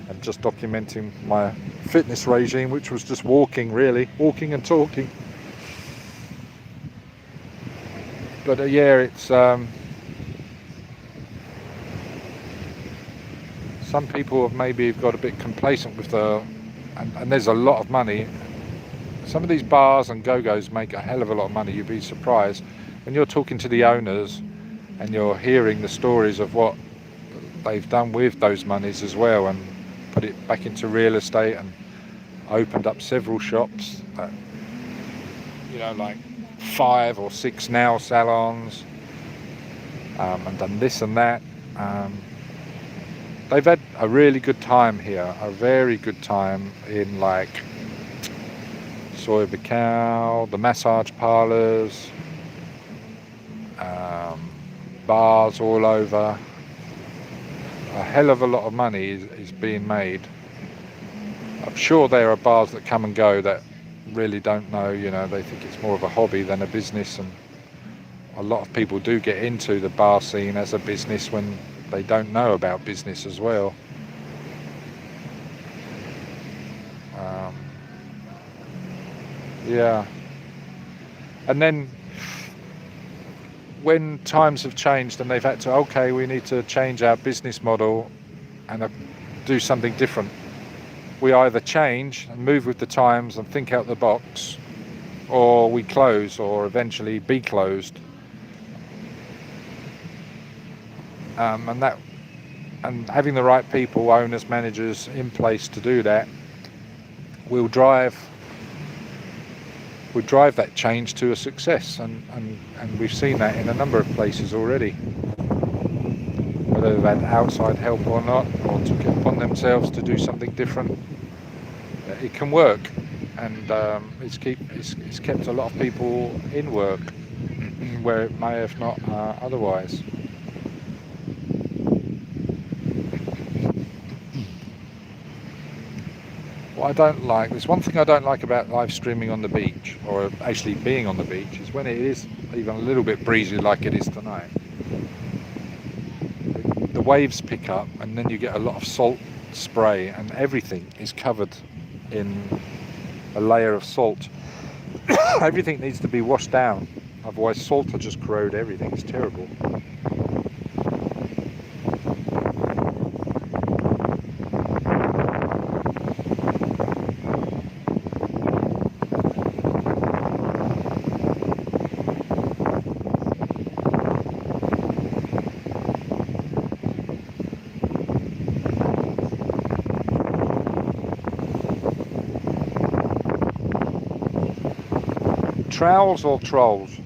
and just documenting my fitness regime, which was just walking, really, walking and talking. But yeah, it's some people have maybe got a bit complacent with and there's a lot of money. Some of these bars and go-go's make a hell of a lot of money. You'd be surprised when you're talking to the owners and you're hearing the stories of what they've done with those monies as well, and put it back into real estate and opened up several shops that, you know, like 5 or 6 nail salons, and done this and that. They've had a really good time here, a very good time in like Soy Bacau, the massage parlours, bars all over. A hell of a lot of money is being made. I'm sure there are bars that come and go that really don't know, you know, they think it's more of a hobby than a business, and a lot of people do get into the bar scene as a business when they don't know about business as well. Yeah. And then when times have changed and they've had to, okay, we need to change our business model and do something different, we either change and move with the times and think out the box, or we close or eventually be closed. And having the right people, owners, managers in place to do that, will drive that change to a success, and we've seen that in a number of places already, whether they've had outside help or not, or took it upon themselves to do something different. It can work, and it's kept a lot of people in work where it may have not otherwise. What I don't like, there's one thing I don't like about live streaming on the beach, or actually being on the beach, is when it is even a little bit breezy like it is tonight. The waves pick up and then you get a lot of salt spray and everything is covered in a layer of salt. Everything needs to be washed down, otherwise salt will just corrode everything. It's terrible. Trowels or trolls?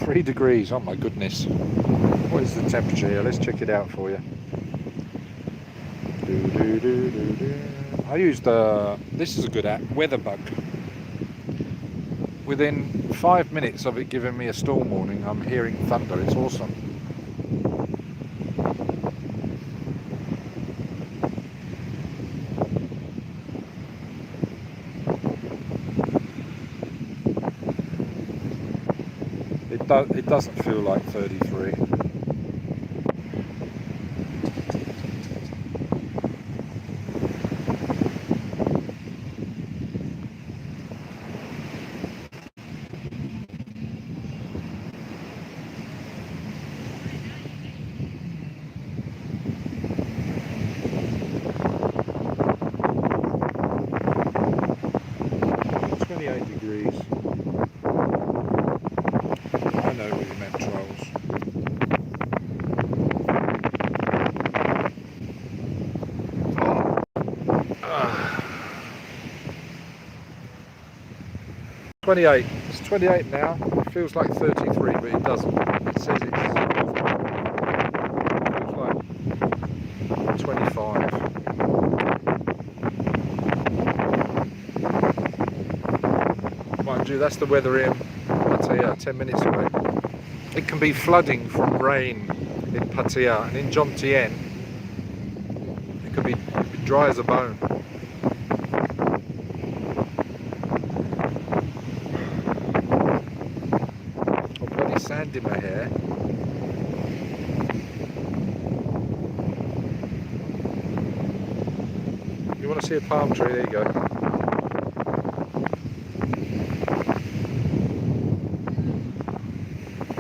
3 degrees, oh my goodness. What is the temperature here? Let's check it out for you. I used this is a good app, Weatherbug. Within 5 minutes of it giving me a storm warning, I'm hearing thunder. It's awesome. It doesn't feel like 33. It's 28 now. It feels like 33, but it doesn't. It says it feels like 25. Mind you, that's the weather in Pattaya, 10 minutes away. It can be flooding from rain in Pattaya, and in Jomtien it could be dry as a bone. Sand in my hair. You want to see a palm tree? There you go.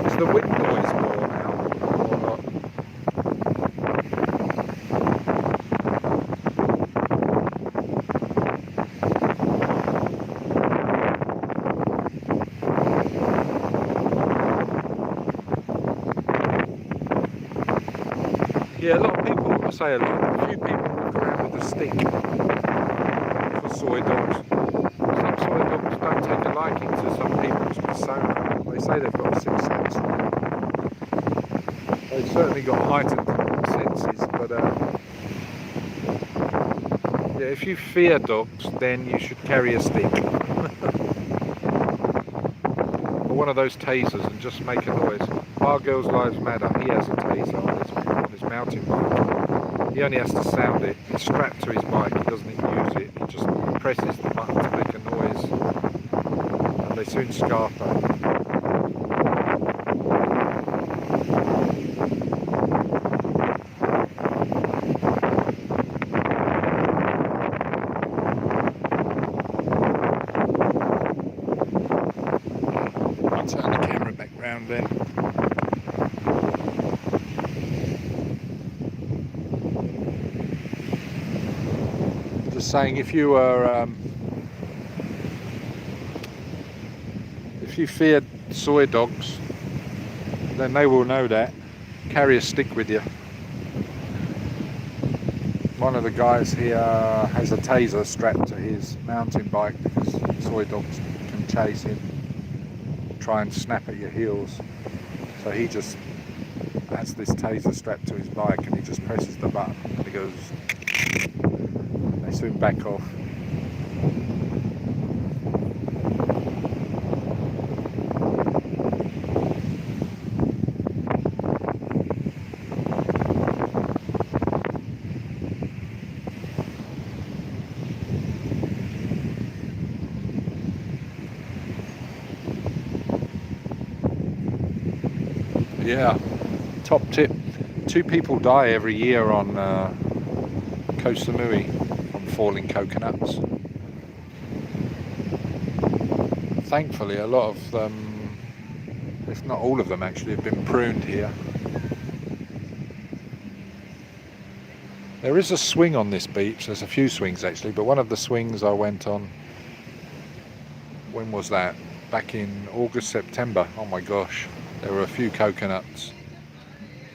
Is the wind noise more now or not? Yeah, a lot of people, I say a lot, a few people walk around with a stick for soy dogs. Some soy dogs don't take a liking to some people's persona. They say they've got a sixth sense. They've certainly got heightened senses, but yeah, if you fear dogs, then you should carry a stick. Or one of those tasers and just make a noise. Our Girls Lives Matter, he has a taser on his mountain bike. He only has to sound it. It's strapped to his bike, he doesn't even use it. He just presses the button to make a noise. And they soon scarper. I'll turn the camera back round then. Just saying, if you were if you feared soy dogs, then they will know that. Carry a stick with you. One of the guys here has a taser strapped to his mountain bike because soy dogs can chase him, try and snap at your heels. So he just has this taser strapped to his bike and he just presses the button and he goes. They soon back off. Yeah, top tip. 2 people die every year on Koh Samui from falling coconuts. Thankfully, a lot of them, if not all of them actually, have been pruned here. There is a swing on this beach. There's a few swings actually, but one of the swings I went on, when was that? Back in August, September. Oh my gosh. There were a few coconuts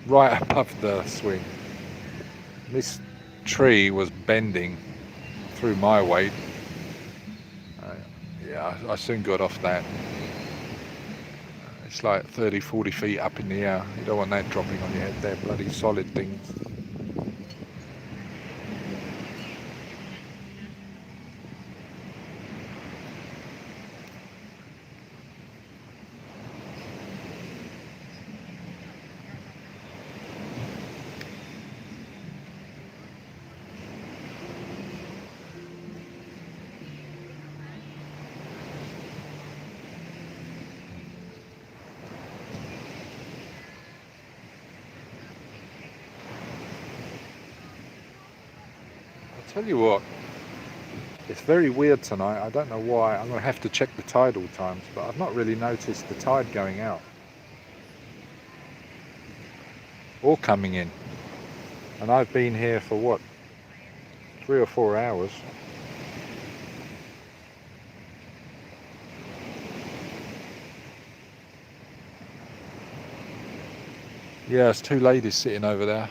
right above the swing. This tree was bending through my weight. Yeah, I soon got off that. It's like 30, 40 feet up in the air. You don't want that dropping on your head. They're bloody solid things. Tell you what, it's very weird tonight. I don't know why. I'm going to have to check the tidal times, but I've not really noticed the tide going out or coming in. And I've been here for what, 3 or 4 hours. Yeah, it's 2 ladies sitting over there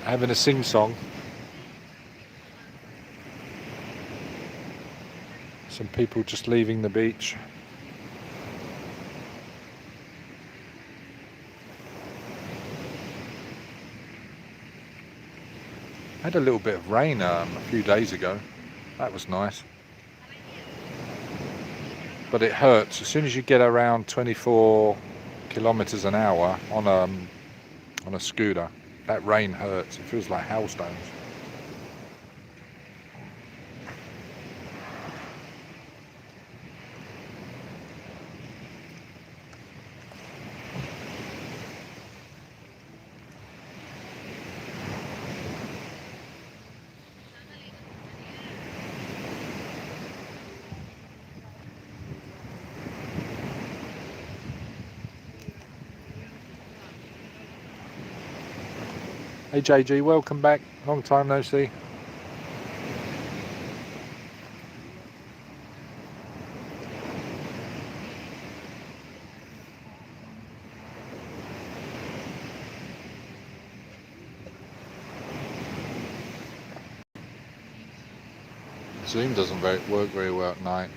having a sing-song. Some people just leaving the beach. Had a little bit of rain a few days ago. That was nice. But it hurts. As soon as you get around 24 kilometers an hour on a scooter, that rain hurts. It feels like hailstones. Hey JG, welcome back. Long time no see. Zoom doesn't work very well at night.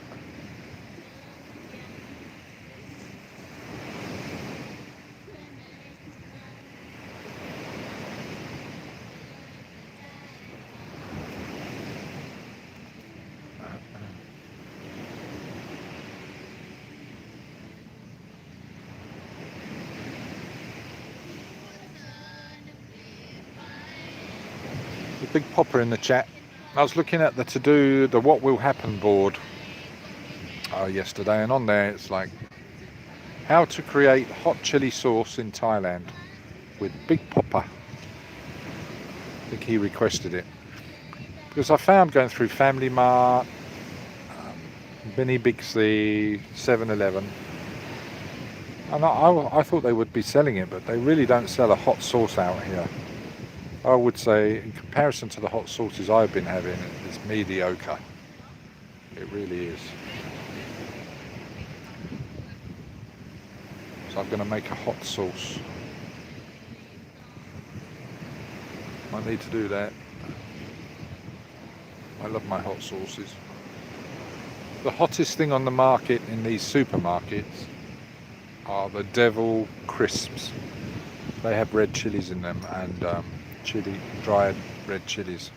The big popper in the chat. I was looking at the what will happen board yesterday, and on there it's like how to create hot chili sauce in Thailand with Big Popper. I think he requested it because I found going through Family Mart, Mini Big C, 7-Eleven, and I thought they would be selling it, but they really don't sell a hot sauce out here. I would say, in comparison to the hot sauces I've been having, it's mediocre. It really is. So I'm going to make a hot sauce. I need to do that. I love my hot sauces. The hottest thing on the market in these supermarkets are the Devil Crisps. They have red chilies in them and dried red chilies.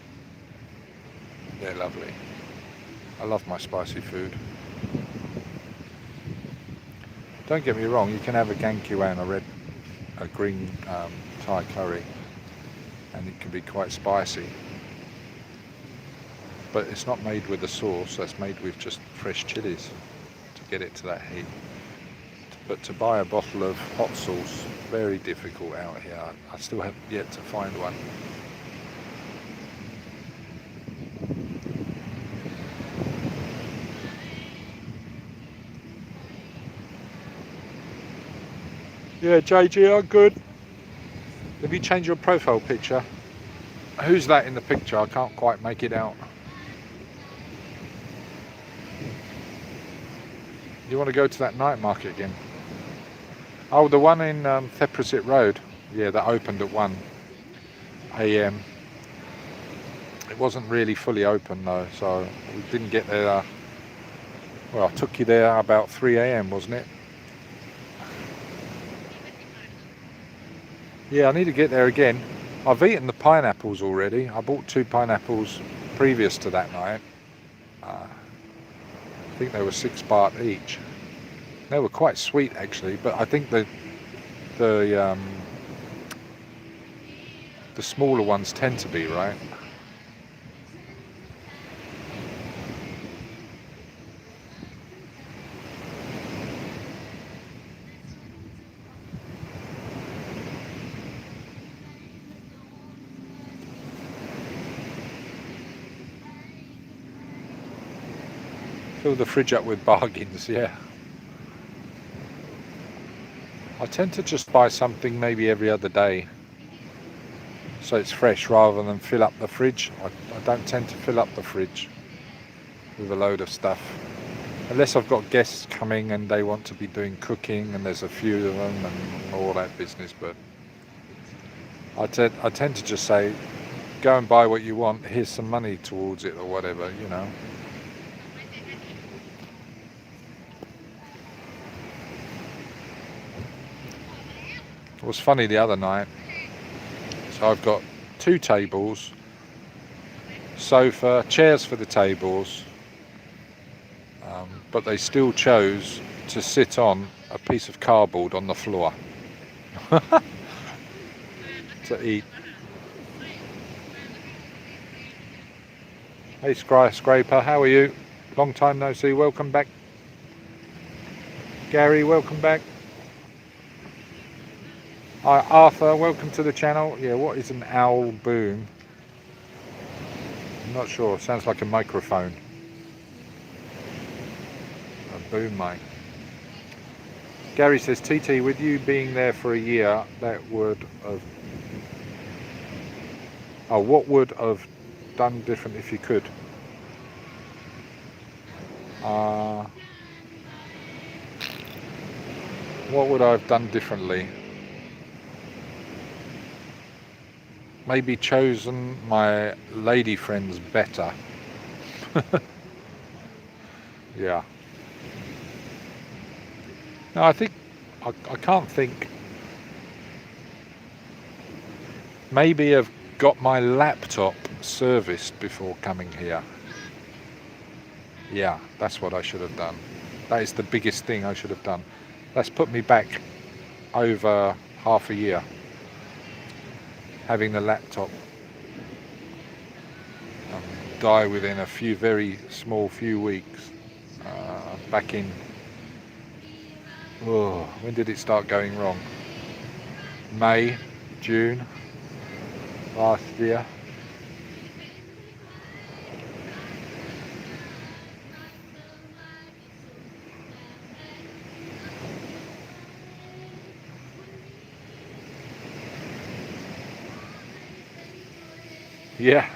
They're lovely. I love my spicy food. Don't get me wrong, you can have a gankiwan, a green Thai curry, and it can be quite spicy. But it's not made with a sauce, that's made with just fresh chilies to get it to that heat. But to buy a bottle of hot sauce, very difficult out here. I still have yet to find one. Yeah, JG, I'm good. Have you changed your profile picture? Who's that in the picture? I can't quite make it out. You want to go to that night market again? Oh, the one in Thepprasit Road. Yeah, that opened at 1 a.m. It wasn't really fully open though, so we didn't get there. Well, I took you there about 3 a.m, wasn't it? Yeah, I need to get there again. I've eaten the pineapples already. I bought 2 pineapples previous to that night. I think they were 6 baht each. They were quite sweet actually, but I think the smaller ones tend to be, right? Fill the fridge up with bargains, yeah. I tend to just buy something maybe every other day, so it's fresh rather than fill up the fridge. I don't tend to fill up the fridge with a load of stuff. Unless I've got guests coming and they want to be doing cooking and there's a few of them and all that business, but I tend to just say, go and buy what you want, here's some money towards it or whatever, you know. It was funny the other night. So I've got 2 tables, sofa, chairs for the tables, but they still chose to sit on a piece of cardboard on the floor to eat. Hey Skyscraper, how are you? Long time no see, welcome back. Gary, welcome back. Hi Arthur, welcome to the channel. Yeah, what is an owl boom? I'm not sure, sounds like a microphone. A boom mic. Gary says, TT, with you being there for a year, that would have... Oh, what would have done different if you could? What would I have done differently? Maybe chosen my lady friends better. Yeah. No, I think I can't think. Maybe I've got my laptop serviced before coming here. Yeah, that's what I should have done. That is the biggest thing I should have done. That's put me back over half a year, having the laptop die within a few very small few weeks. Back in, when did it start going wrong? May, June last year. Yeah.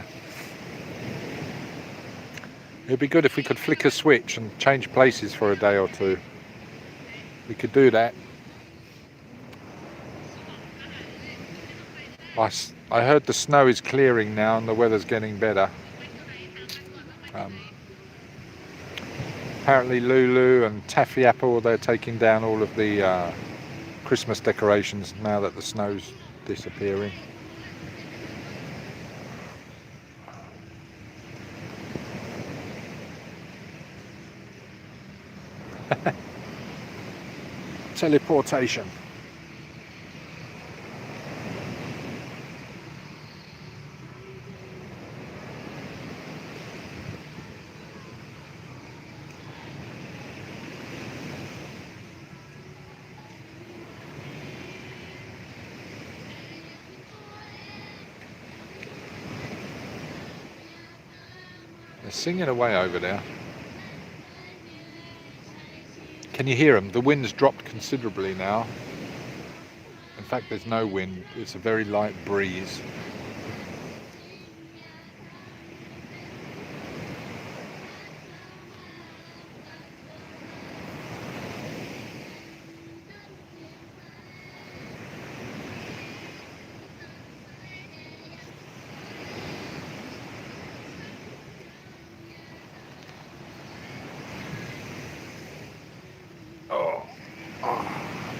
It'd be good if we could flick a switch and change places for a day or two. We could do that. I heard the snow is clearing now and the weather's getting better. Apparently Lulu and Taffy Apple, they're taking down all of the Christmas decorations now that the snow's disappearing. Teleportation. They're singing away over there. Can you hear them? The wind's dropped considerably now. In fact, there's no wind. It's a very light breeze.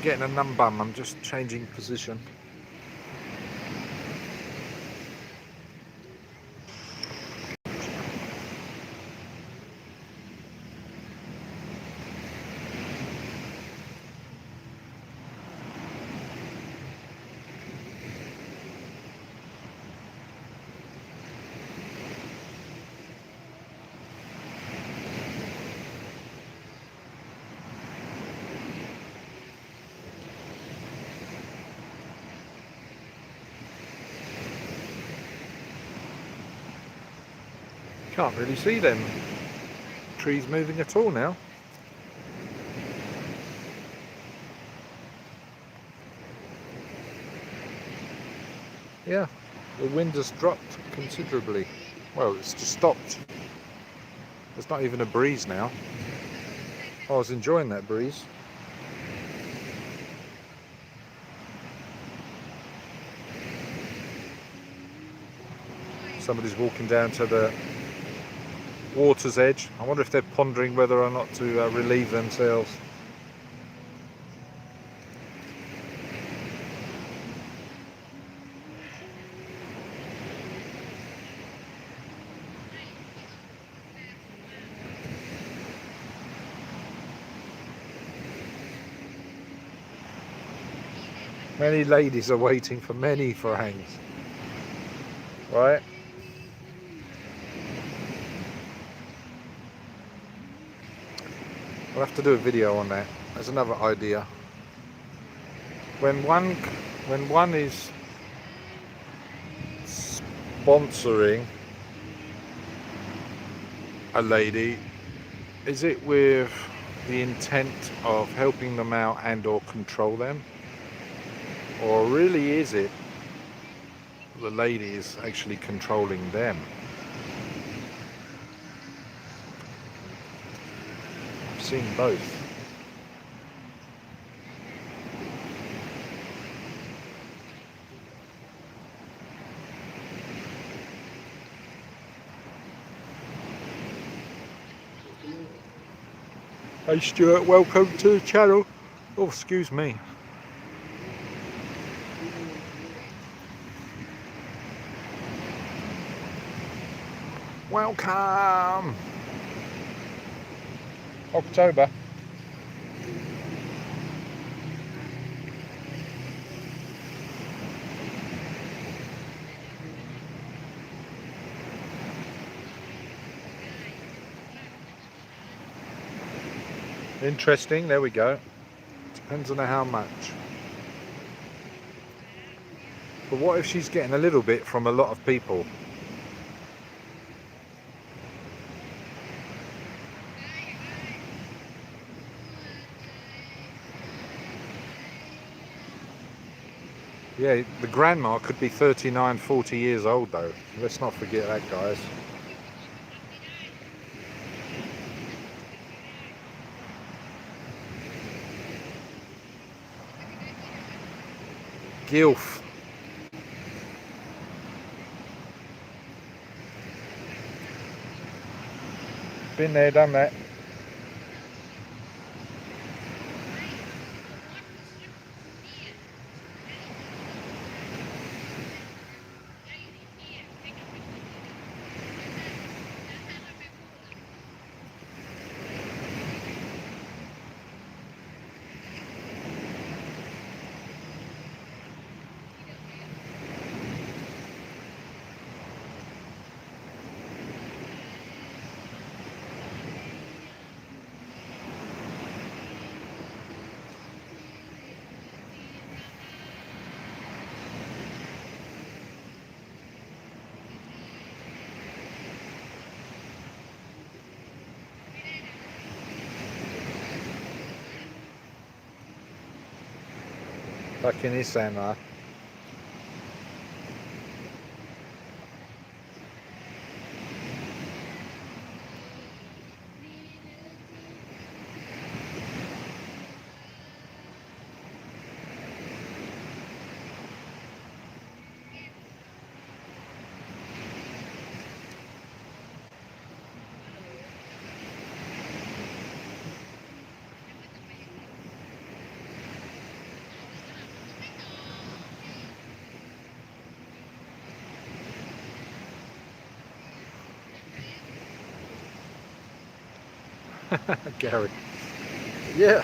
getting a numb bum. I'm just changing position. Can't really see them trees moving at all now. Yeah, the wind has dropped considerably. Well, it's just stopped. There's not even a breeze now. I was enjoying that breeze. Somebody's walking down to the water's edge. I wonder if they're pondering whether or not to relieve themselves. Many ladies are waiting for many farangs. Right? I'll have to do a video on that. There's another idea. When one is sponsoring a lady, is it with the intent of helping them out and or control them? Or really is it the lady is actually controlling them? I've seen both. Hey Stuart, welcome to the channel. Oh, excuse me. Welcome. October. Interesting, there we go. Depends on how much. But what if she's getting a little bit from a lot of people? Yeah, the grandma could be 39, 40 years old though. Let's not forget that, guys. Gilf. Been there, done that. Pakistan. Gary. Yeah,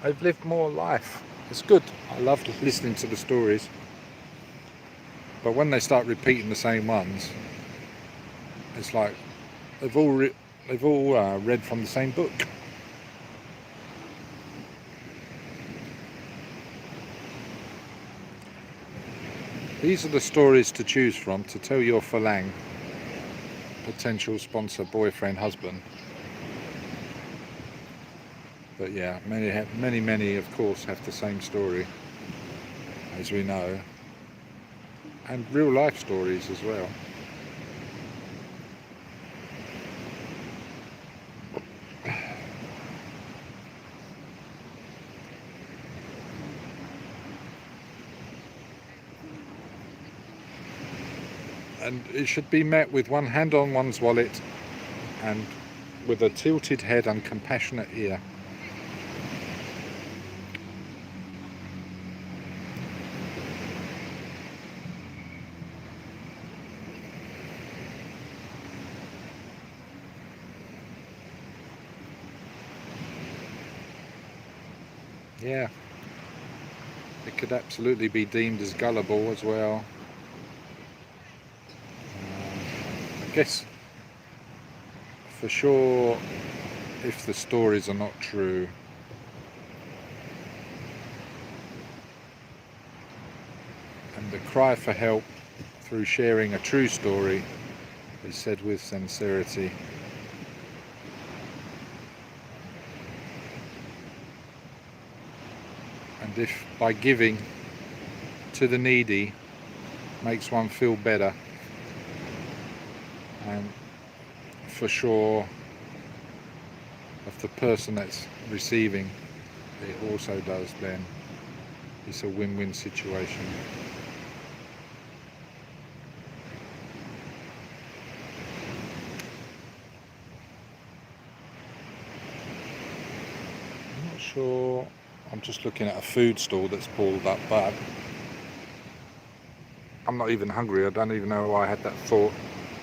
they've lived more life. It's good. I love listening to the stories. But when they start repeating the same ones, it's like they've all read from the same book. These are the stories to choose from to tell your Falang, potential sponsor, boyfriend, husband. But yeah, many, of course, have the same story, as we know, and real life stories as well. And it should be met with one hand on one's wallet and with a tilted head and compassionate ear. Yeah, it could absolutely be deemed as gullible as well. I guess for sure, if the stories are not true, and the cry for help through sharing a true story is said with sincerity, and if by giving to the needy makes one feel better, and for sure if the person that's receiving it also does, then it's a win-win situation. I'm not sure, I'm just looking at a food stall that's pulled up, but I'm not even hungry. I don't even know why I had that thought.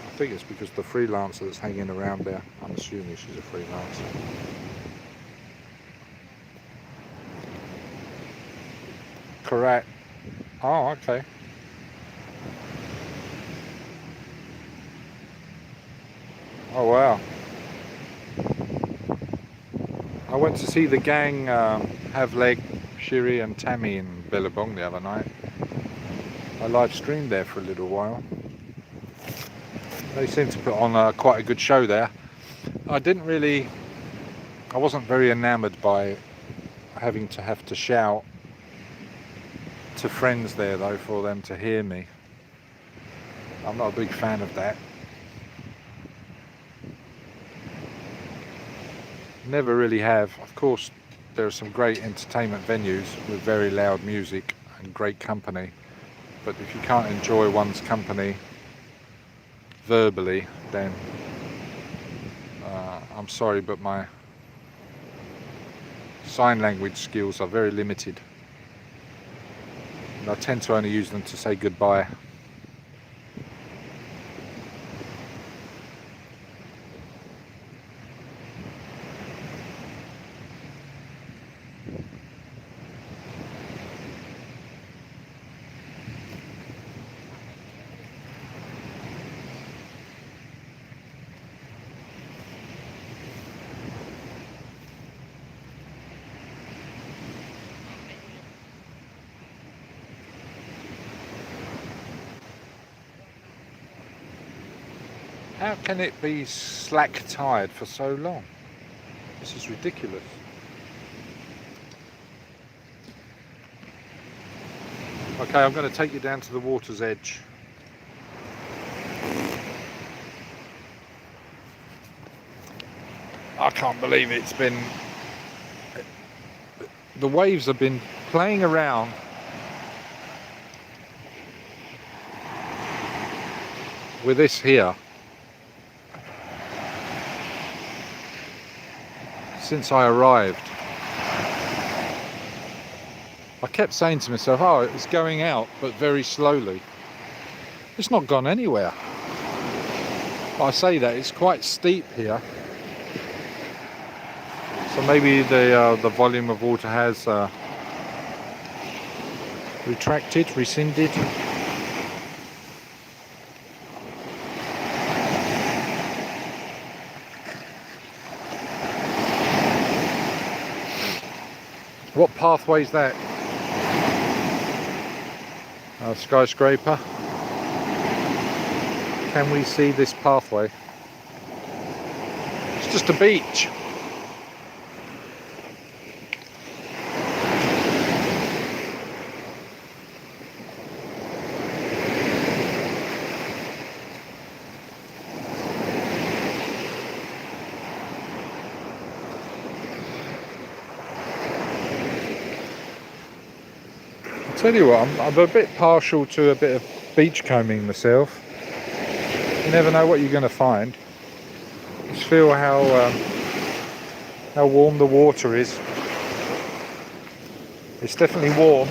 I think it's because the freelancer that's hanging around there, I'm assuming she's a freelancer. Correct. Oh, okay. Oh, wow. I went to see the gang Havleg, Shiri and Tammy in Billabong the other night. I live streamed there for a little while. They seem to put on quite a good show there. I wasn't very enamoured by having to have to shout to friends there though for them to hear me. I'm not a big fan of that. Never really have. Of course, there are some great entertainment venues with very loud music and great company, but if you can't enjoy one's company verbally, then I'm sorry, but my sign language skills are very limited, and I tend to only use them to say goodbye. How can it be slack-tired for so long? This is ridiculous. Okay, I'm going to take you down to the water's edge. I can't believe it's been... The waves have been playing around with this here since I arrived. I kept saying to myself, oh, it's going out, but very slowly. It's not gone anywhere. I say that, it's quite steep here. So maybe the volume of water has retracted, rescinded. What pathway is that? A skyscraper. Can we see this pathway? It's just a beach. I'll tell you what, I'm a bit partial to a bit of beachcombing myself. You never know what you're going to find. Just feel how warm the water is. It's definitely warm.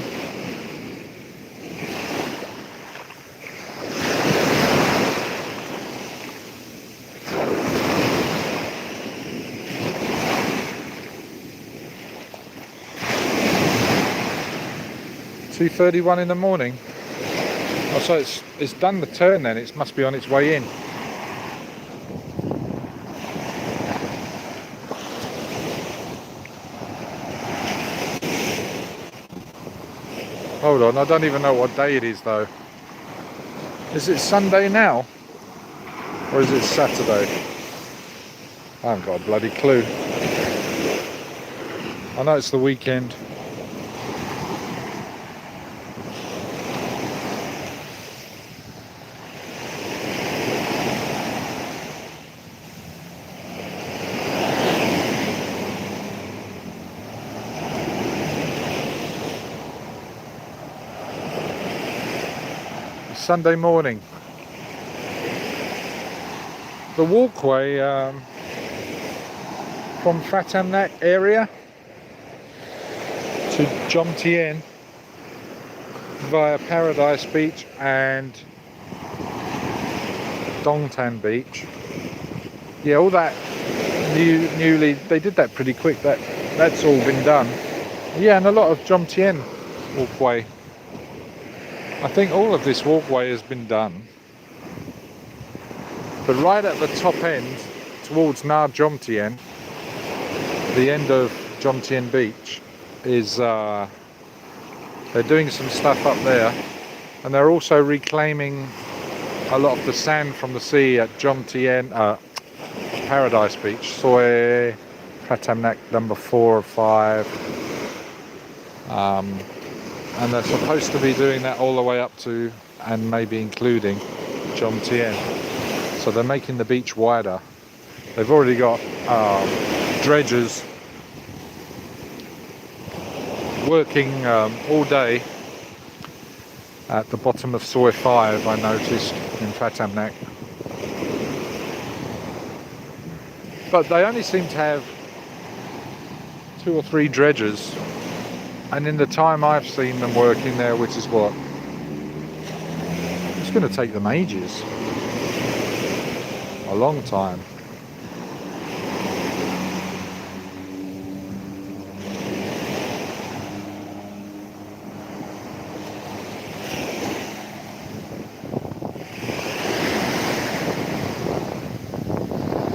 .31 in the morning. Oh, so it's done the turn then. It must be on its way in. Hold on, I don't even know what day it is though. Is it Sunday now? Or is it Saturday? I haven't got a bloody clue. I know it's the weekend. Sunday morning. The walkway from Pratamnak area to Jomtien via Paradise Beach and Dongtan Beach. Yeah, all that newly, they did that pretty quick. That's all been done. Yeah, and a lot of Jomtien walkway. I think all of this walkway has been done. But right at the top end, towards Na Jomtien, the end of Jomtien Beach, is they're doing some stuff up there, and they're also reclaiming a lot of the sand from the sea at Jomtien, Paradise Beach, Soy Pratamnak number 4 or 5. And they're supposed to be doing that all the way up to and maybe including Jomtien. So they're making the beach wider. They've already got dredgers working all day at the bottom of Soy 5, I noticed, in Pratamnak. But they only seem to have 2 or 3 dredgers. And in the time I've seen them working there, which is what? It's going to take them ages. A long time.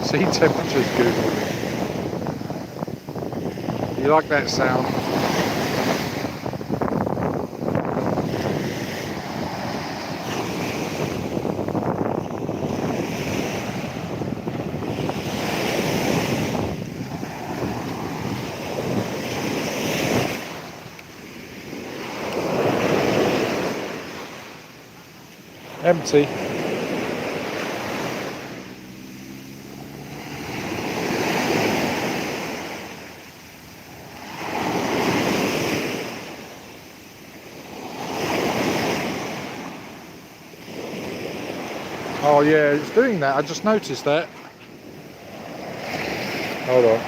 Sea temperature's good. You like that sound? Empty. Oh yeah, it's doing that. I just noticed that. Hold on.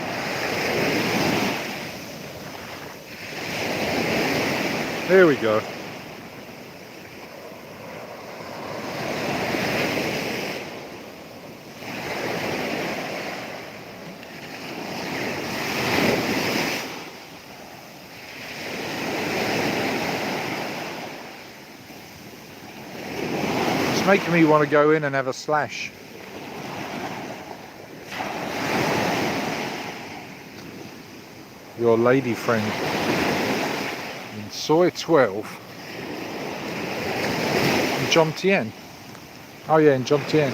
There we go. making me want to go in and have a slash. Your lady friend in Soy 12 in Jomtien. Oh yeah, in Jomtien.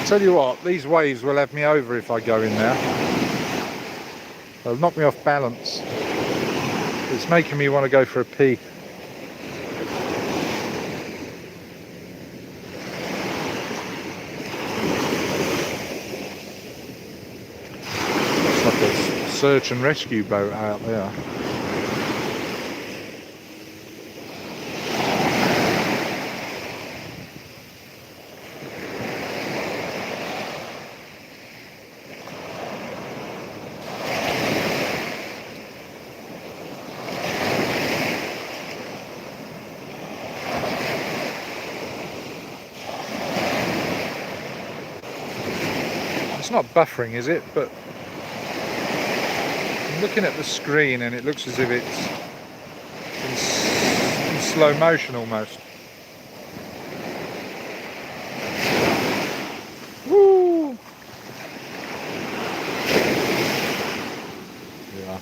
Tell you what, these waves will have me over if I go in there. They'll knock me off balance. It's making me want to go for a pee. It's like a search and rescue boat out there. It's not buffering, is it? But I'm looking at the screen and it looks as if it's in slow motion almost. Woo! Yeah.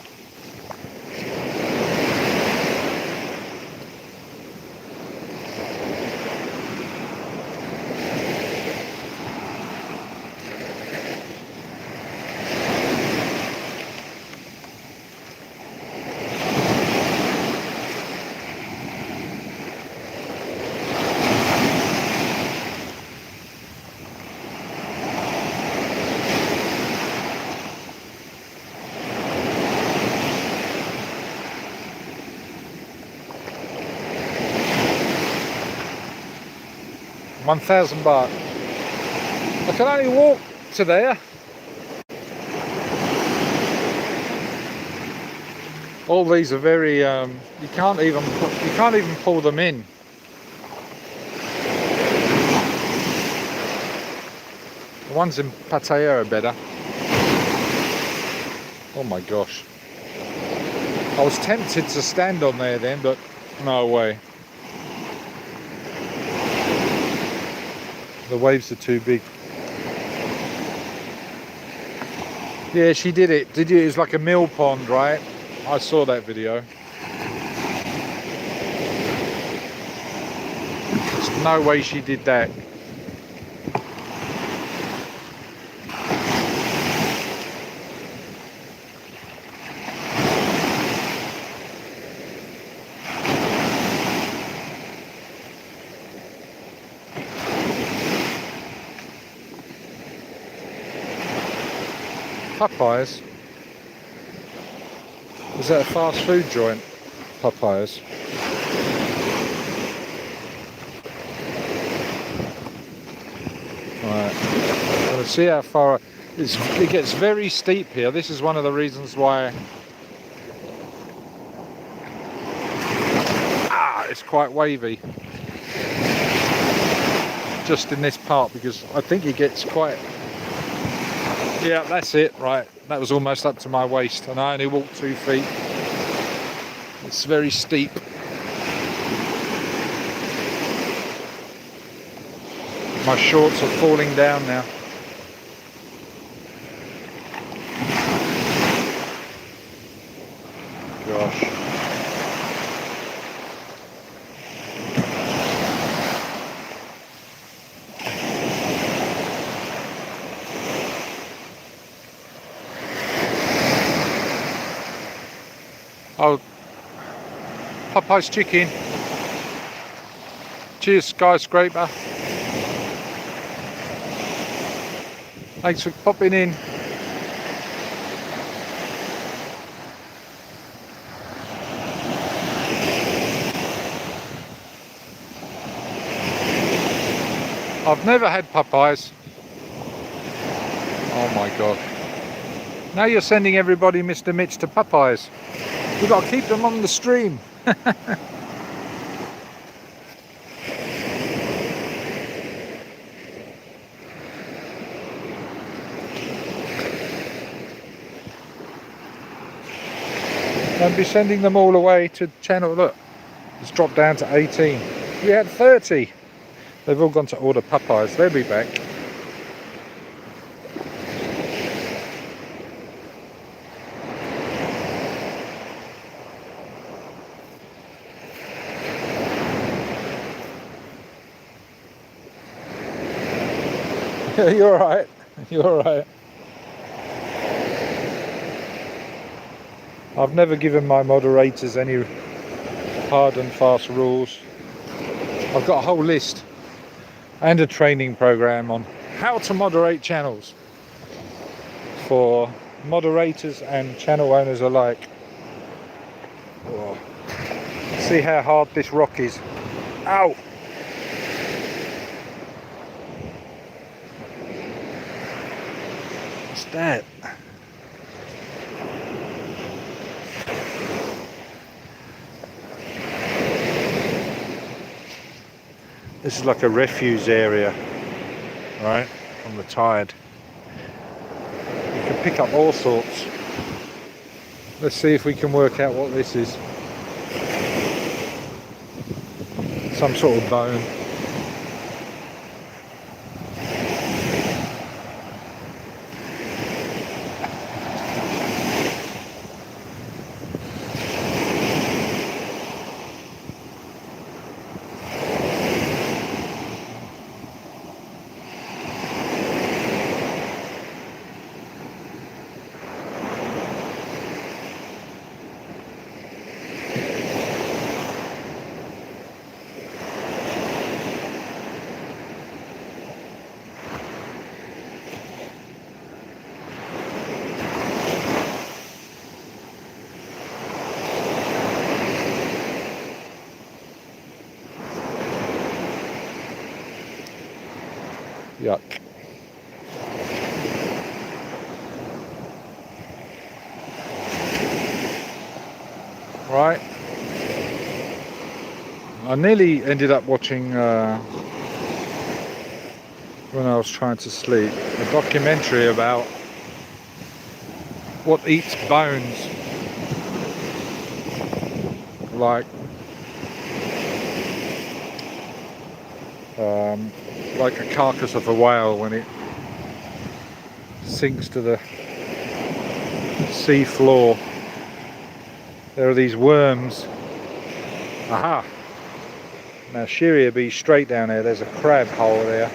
$1,000. I can only walk to there. All these are very you can't even pull them in. The ones in Pattaya are better. Oh my gosh. I was tempted to stand on there then, but no way. The waves are too big. Yeah, she did it. Did you? It was like a mill pond, right? I saw that video. There's no way she did that. Popeyes? Is that a fast food joint? Popeyes. Right. Let's see how far it gets very steep here. This is one of the reasons why it's quite wavy. Just in this part, because I think it gets quite. Yeah, that's it, right. That was almost up to my waist and I only walked 2 feet. It's very steep. My shorts are falling down now. Gosh. Oh, Popeye's chicken. Cheers, skyscraper. Thanks for popping in. I've never had Popeyes. Oh my god. Now you're sending everybody Mr. Mitch to Popeyes. We've got to keep them on the stream. Don't be sending them all away to channel. Look, it's dropped down to 18. We had 30. They've all gone to order Popeyes. They'll be back. You're alright. You're alright. I've never given my moderators any hard and fast rules. I've got a whole list and a training program on how to moderate channels for moderators and channel owners alike. Oh. See how hard this rock is. Ow! What's that? This is like a refuse area, right, from the tide. You can pick up all sorts. Let's see if we can work out what this is. Some sort of bone. Yuck. Right. I nearly ended up watching, when I was trying to sleep, a documentary about what eats bones. Like a carcass of a whale when it sinks to the sea floor. There are these worms. Aha! Now Shiria be straight down there. There's a crab hole there.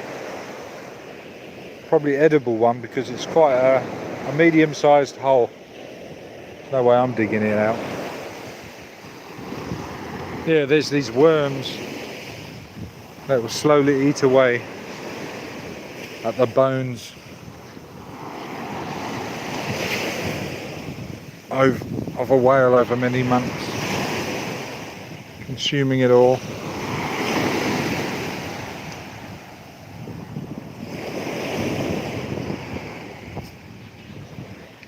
Probably edible one because it's quite a medium-sized hole. There's no way I'm digging it out. Yeah, there's these worms that will slowly eat away at the bones of a whale over many months, consuming it all.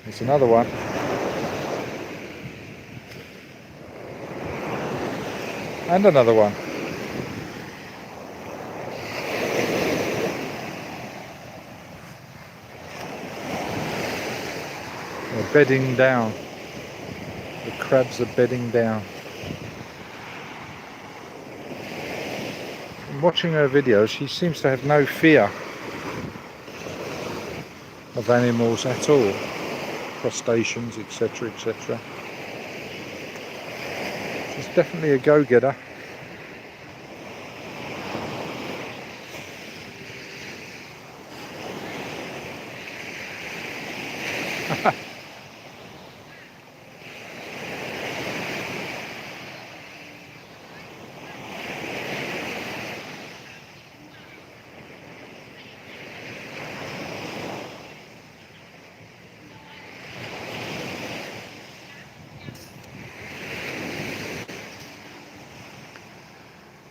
There's another one. And another one. They're bedding down. The crabs are bedding down. From watching her videos, she seems to have no fear of animals at all. Crustaceans, etc., etc. She's definitely a go-getter.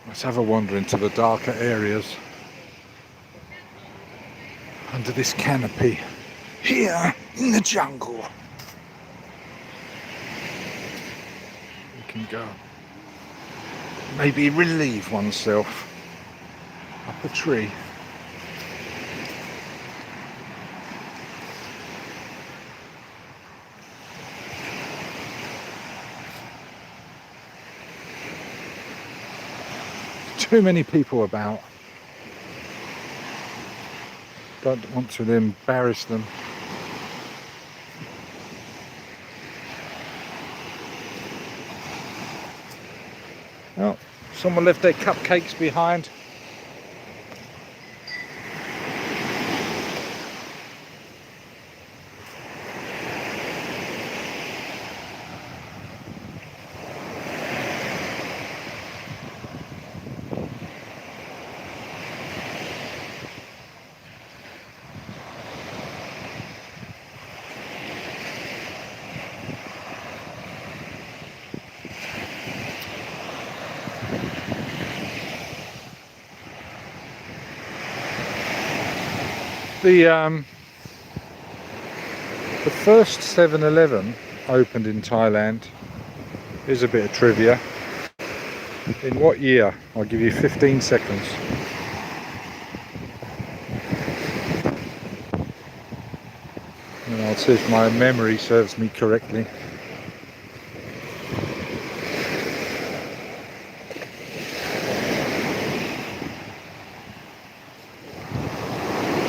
Let's have a wander into the darker areas under this canopy here in the jungle. We can go, maybe relieve oneself up a tree. too many people about. Don't want to embarrass them. Oh, someone left their cupcakes behind. The first 7-Eleven opened in Thailand. Here's a bit of trivia. In what year? I'll give you 15 seconds. And I'll see if my memory serves me correctly.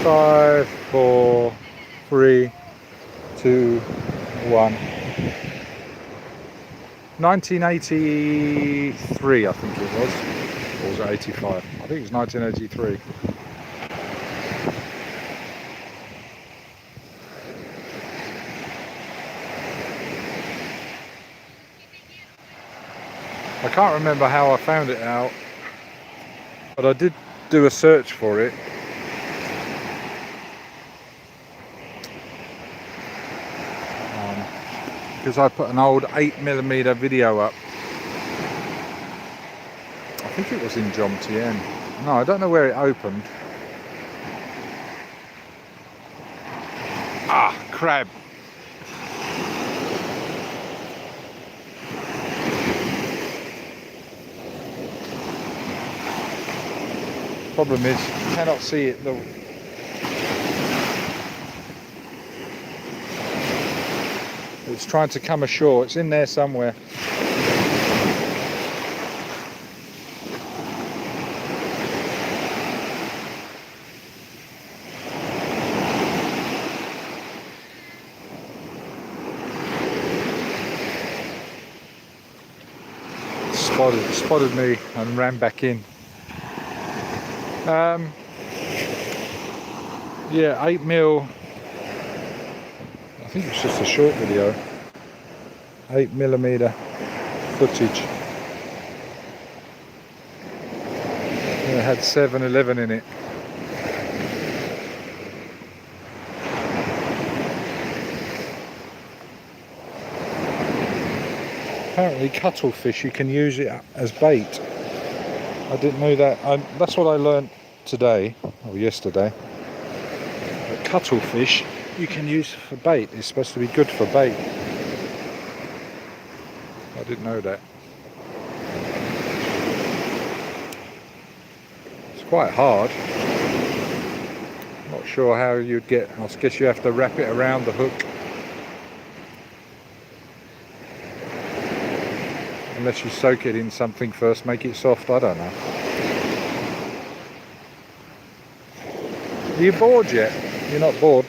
Five, 4, 3, 2, 1. 1983, I think it was. Or was it 85? I think it was 1983. I can't remember how I found it out, but I did do a search for it. Because I put an old 8mm video up. I think it was in Jomtien. No, I don't know where it opened. Ah, crab. Problem is, you cannot see it. It's trying to come ashore. It's in there somewhere. Spotted me and ran back in. Yeah, 8mm. I think it's just a short video. 8mm footage. And it had 7-Eleven in it. Apparently cuttlefish, you can use it as bait. I didn't know that. That's what I learned today, or yesterday. But cuttlefish you can use for bait. It's supposed to be good for bait. I didn't know that. It's quite hard. Not sure how you'd get. I guess you have to wrap it around the hook. Unless you soak it in something first, make it soft, I don't know. Are you bored yet? You're not bored?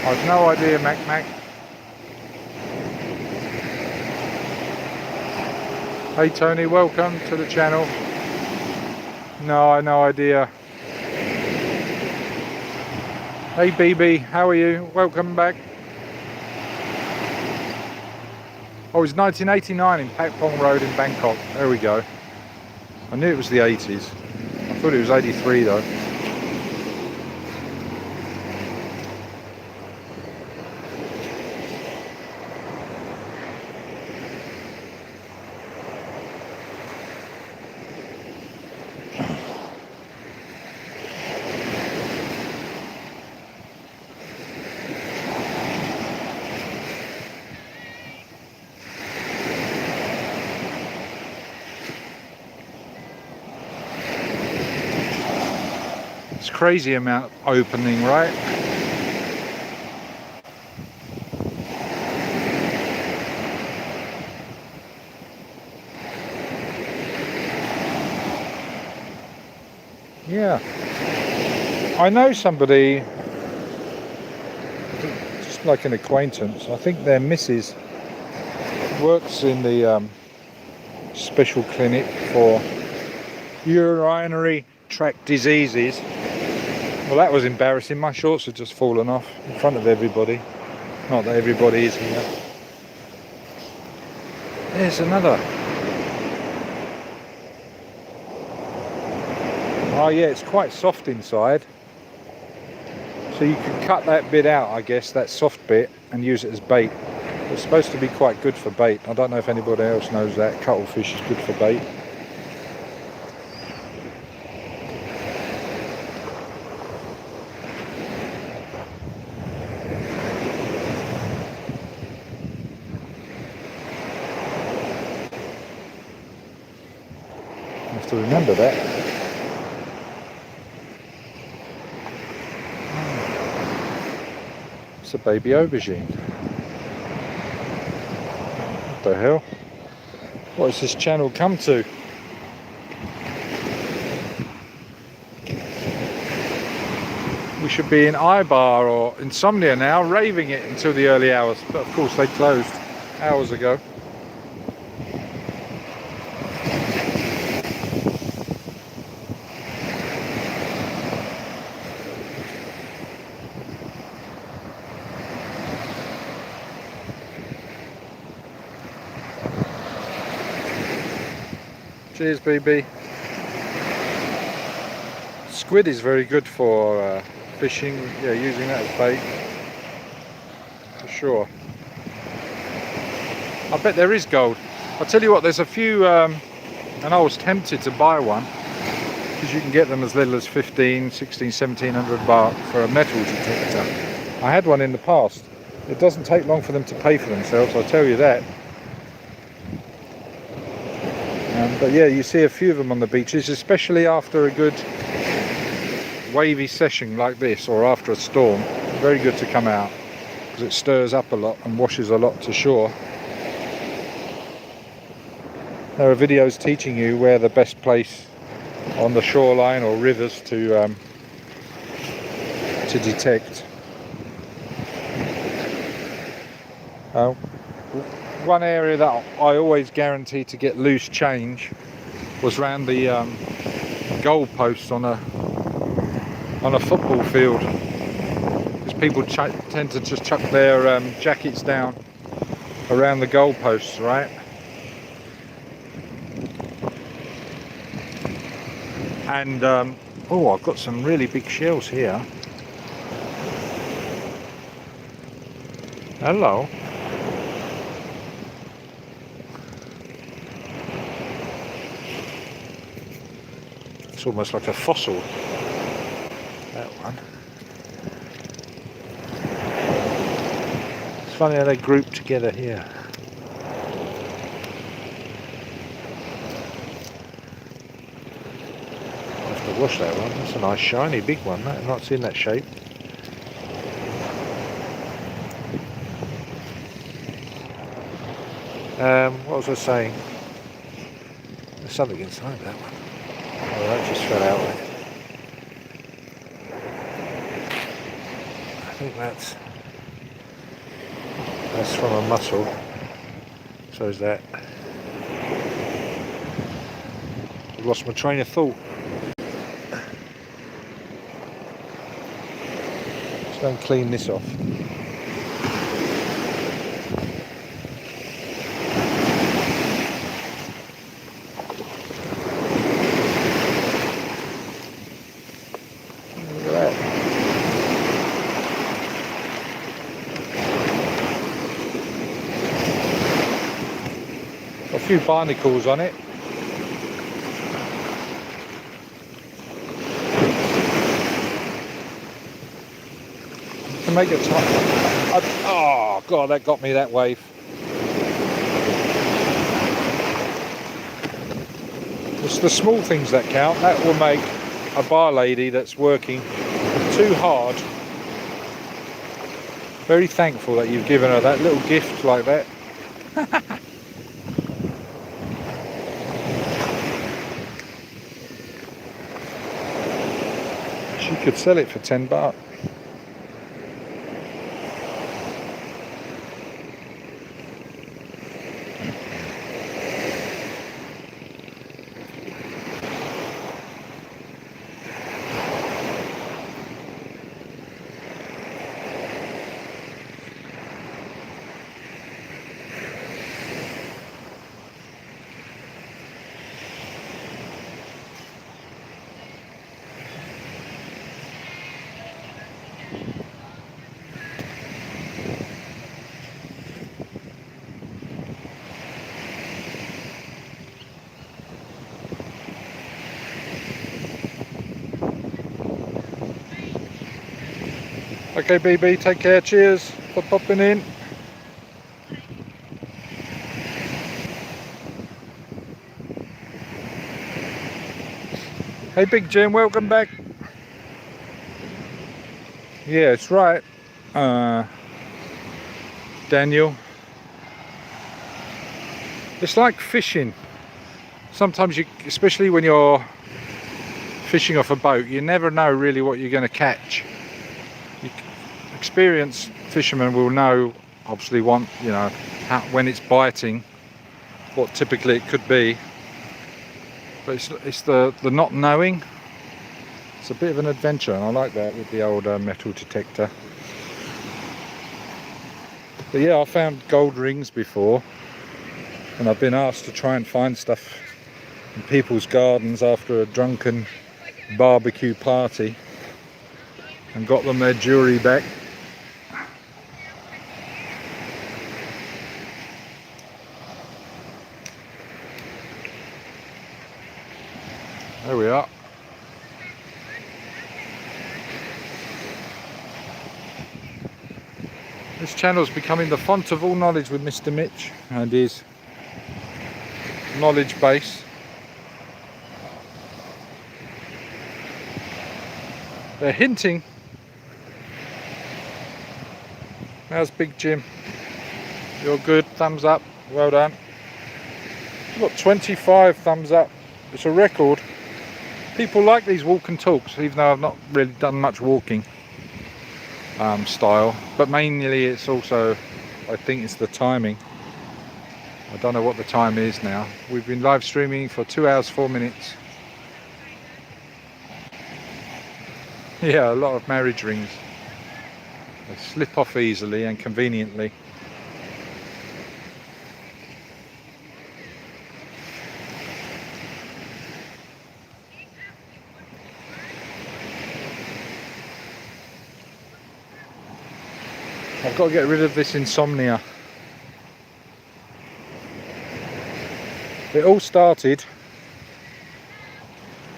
I've no idea, Mac. Hey Tony, welcome to the channel. No, I have no idea. Hey BB, how are you? Welcome back. Oh, it's 1989 in Patpong Road in Bangkok. There we go. I knew it was the 80s. I thought it was 83 though. crazy amount opening, right? Yeah. I know somebody, just like an acquaintance, I think their missus works in the special clinic for urinary tract diseases. Well, that was embarrassing. My shorts had just fallen off in front of everybody. Not that everybody is here. There's another. Oh yeah, it's quite soft inside. So you can cut that bit out, I guess, that soft bit, and use it as bait. It's supposed to be quite good for bait. I don't know if anybody else knows that. Cuttlefish is good for bait. I have to remember that. It's a baby aubergine. What the hell? What has this channel come to? We should be in Ibar or Insomnia now, raving it until the early hours. But of course they closed hours ago. Cheers, BB. Squid is very good for fishing, yeah, using that as bait, for sure. I bet there is gold. I'll tell you what, there's a few, and I was tempted to buy one, because you can get them as little as 15, 16, 1700 baht for a metal detector. I had one in the past. It doesn't take long for them to pay for themselves, I'll tell you that. But yeah, you see a few of them on the beaches, especially after a good wavy session like this, or after a storm. Very good to come out, because it stirs up a lot and washes a lot to shore. There are videos teaching you where the best place on the shoreline or rivers to detect. One area that I always guaranteed to get loose change was around the goal posts on a football field, because people tend to just chuck their jackets down around the goal posts, right? And oh, I've got some really big shells here. Hello. It's almost like a fossil, that one. It's funny how they group together here. I have to wash that one. That's a nice shiny big one. I've not seen that shape. What was I saying? There's something inside that one. Oh, that just fell out. I think that's from a mussel. So is that. I've lost my train of thought. Let's go and clean this off. A few barnacles on it. To make it oh god, that got me, that wave. It's the small things that count. That will make a bar lady that's working too hard. Very thankful that you've given her that little gift like that. She could sell it for 10 baht. Okay, BB, take care. Cheers for popping in. Hey, Big Jim, welcome back. Yeah, it's right, Daniel. It's like fishing. Sometimes you, especially when you're fishing off a boat, you never know really what you're going to catch. Experienced fishermen will know, obviously, when it's biting, what typically it could be. But it's the not knowing. It's a bit of an adventure, and I like that with the old metal detector. But yeah, I found gold rings before, and I've been asked to try and find stuff in people's gardens after a drunken barbecue party, and got them their jewellery back. There we are. This channel is becoming the font of all knowledge with Mr. Mitch and his knowledge base. They're hinting. How's Big Jim? You're good, thumbs up, well done. You've got 25 thumbs up, it's a record. People like these walk and talks, even though I've not really done much walking style, but mainly it's also, I think it's the timing. I don't know what the time is now. We've been live streaming for 2 hours 4 minutes. Yeah, a lot of marriage rings. They slip off easily and conveniently. I've got to get rid of this insomnia. It all started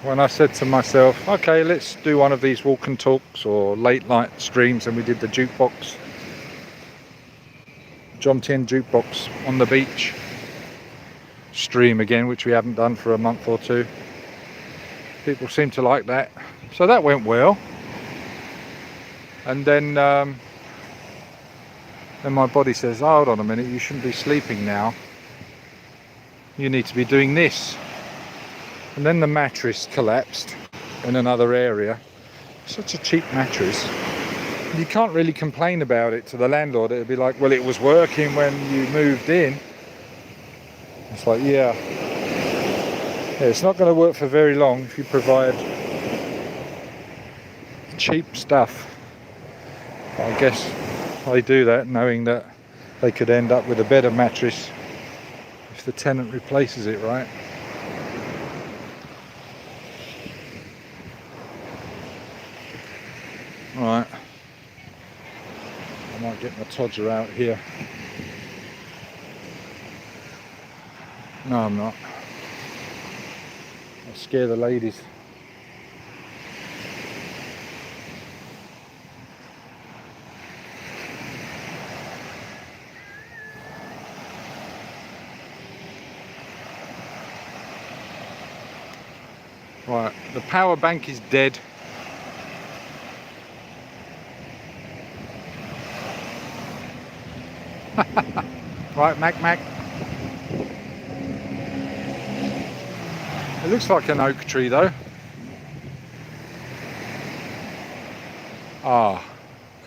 when I said to myself, okay, let's do one of these walk and talks or late night streams, and we did the jukebox, Jomtien jukebox on the beach stream again, which we haven't done for a month or two. People seem to like that, so that went well. And then my body says, oh, hold on a minute, you shouldn't be sleeping now, you need to be doing this. And then the mattress collapsed in another area. Such a cheap mattress. You can't really complain about it to the landlord. It'd be like, well, it was working when you moved in. It's like, yeah, it's not going to work for very long if you provide cheap stuff. But I guess they do that knowing that they could end up with a better mattress if the tenant replaces it, right? Right, I might get my Todger out here. No, I'm not. I'll scare the ladies. Right, the power bank is dead. Right, Mac. It looks like an oak tree though. Ah,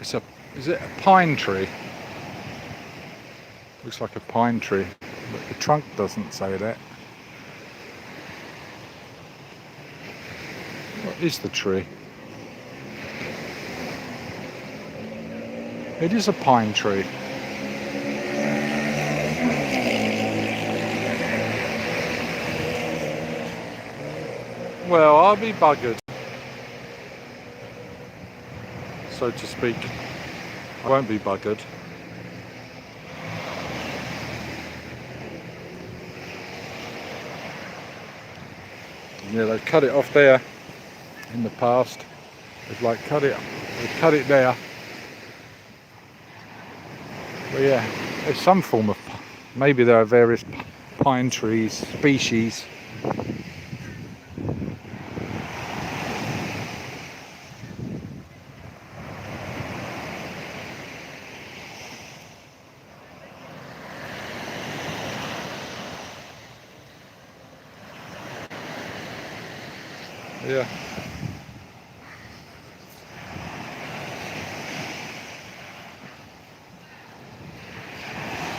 is it a pine tree? Looks like a pine tree, but the trunk doesn't say that. What is the tree? It is a pine tree. Well, I'll be buggered, so to speak. I won't be buggered. Yeah, they've cut it off there in the past. They've cut it there. But yeah, there's some form of, maybe there are various pine trees, species. Yeah.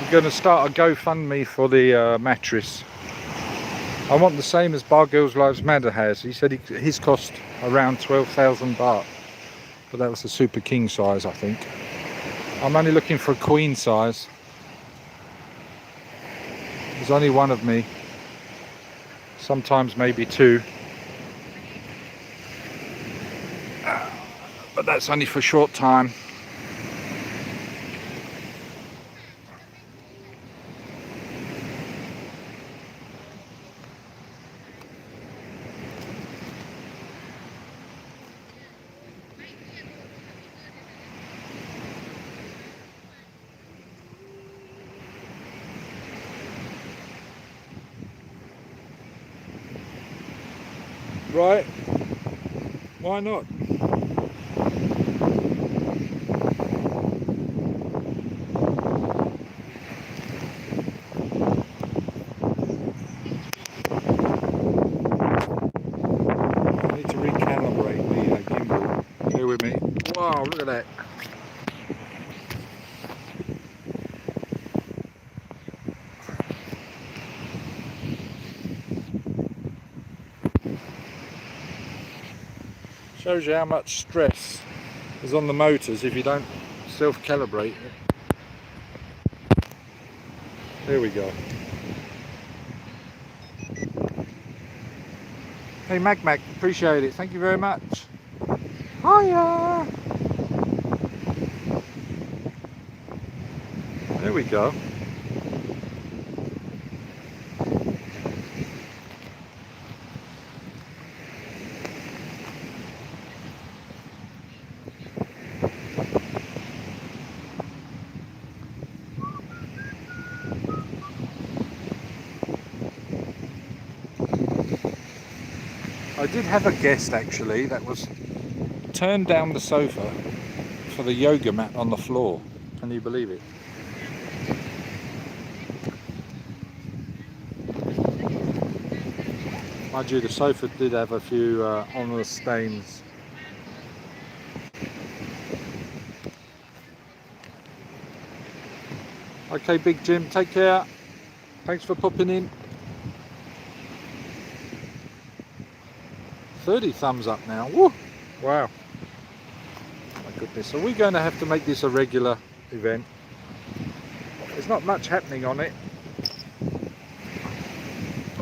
We're going to start a GoFundMe for the mattress. I want the same as Bar Girls Lives Matter has. He said his cost around 12,000 baht, but that was the super king size, I think. I'm only looking for a queen size. There's only one of me. Sometimes maybe two. But that's only for a short time. Right? Why not? Wow, look at that. Shows you how much stress is on the motors if you don't self-calibrate. There we go. Hey Mac, appreciate it. Thank you very much. Hiya! There we go. I did have a guest actually that was turned down the sofa for the yoga mat on the floor. Can you believe it? Mind you, the sofa did have a few ominous stains. Okay, Big Jim, take care. Thanks for popping in. 30 thumbs up now. Woo! Wow. My goodness. Are we going to have to make this a regular event? There's not much happening on it.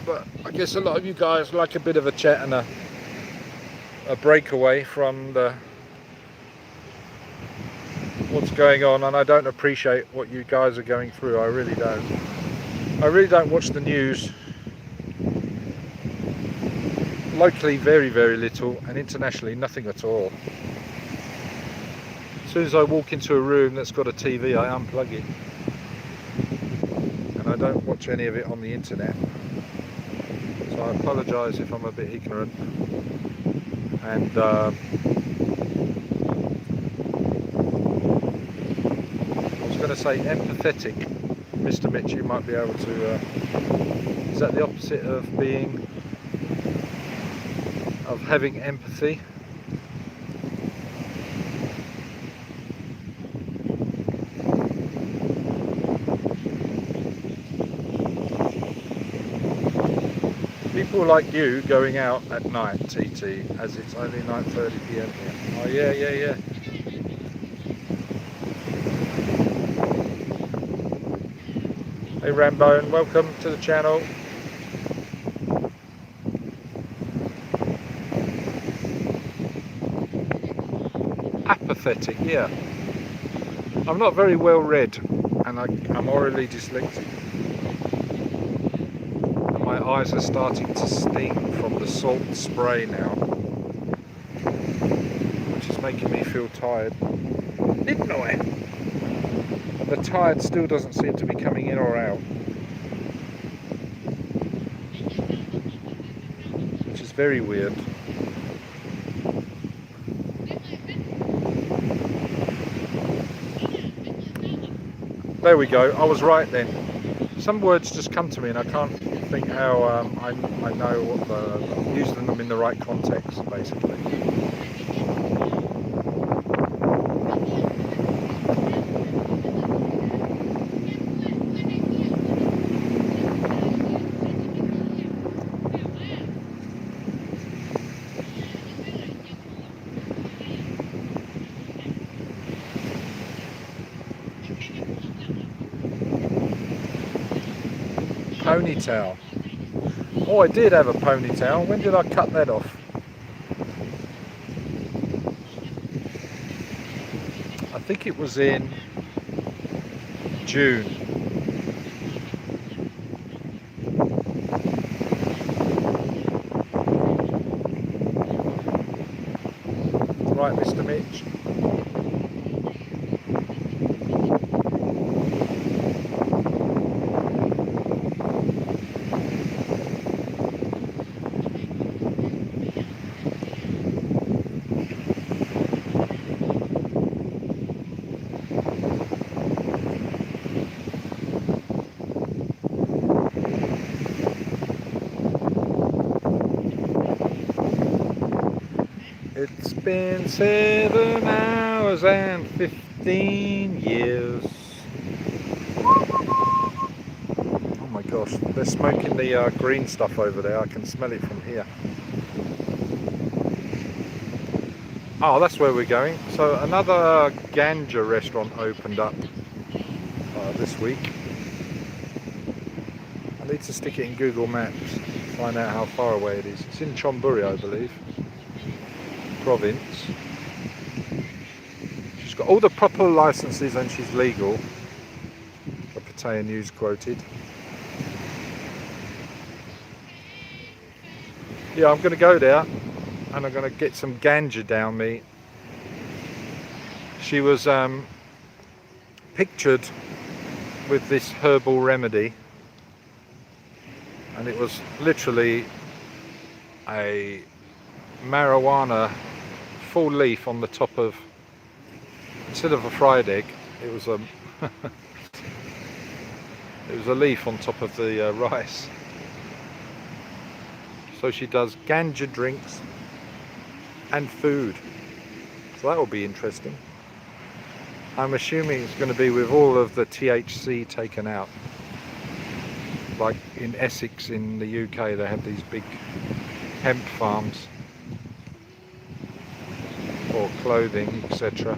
But I guess a lot of you guys like a bit of a chat and a breakaway from what's going on, and I don't appreciate what you guys are going through. I really don't. I really don't watch the news. Locally, very, very little, and internationally, nothing at all. As soon as I walk into a room that's got a TV, I unplug it. And I don't watch any of it on the internet. So I apologise if I'm a bit ignorant. And I was going to say empathetic. Mr. Mitch, you might be able to... is that the opposite of having empathy? People like you going out at night, TT, as it's only 9:30 PM here. Oh yeah. Hey Rambone, welcome to the channel. Apathetic, yeah. I'm not very well read, and I'm orally dyslexic. And my eyes are starting to sting from the salt spray now, which is making me feel tired. Didn't I? And the tired still doesn't seem to be coming in or out, which is very weird. There we go, I was right then. Some words just come to me and I can't think how I know what using them in the right context, basically. Ponytail. Oh, I did have a ponytail. When did I cut that off? I think it was in June. Right, Mr. Mitch. It's been 7 hours and 15 years. Oh my gosh, they're smoking the green stuff over there. I can smell it from here. Oh, that's where we're going. So another ganja restaurant opened up this week. I need to stick it in Google Maps, find out how far away it is. It's in Chonburi, I believe. Province. She's got all the proper licenses and she's legal. The Pattaya News quoted. Yeah, I'm going to go there and I'm going to get some ganja down me. She was pictured with this herbal remedy, and it was literally a marijuana full leaf on the top of, instead of a fried egg, it was a it was a leaf on top of the rice. So she does ganja drinks and food, so that will be interesting. I'm assuming it's going to be with all of the THC taken out, like in Essex in the UK they have these big hemp farms for clothing, etc.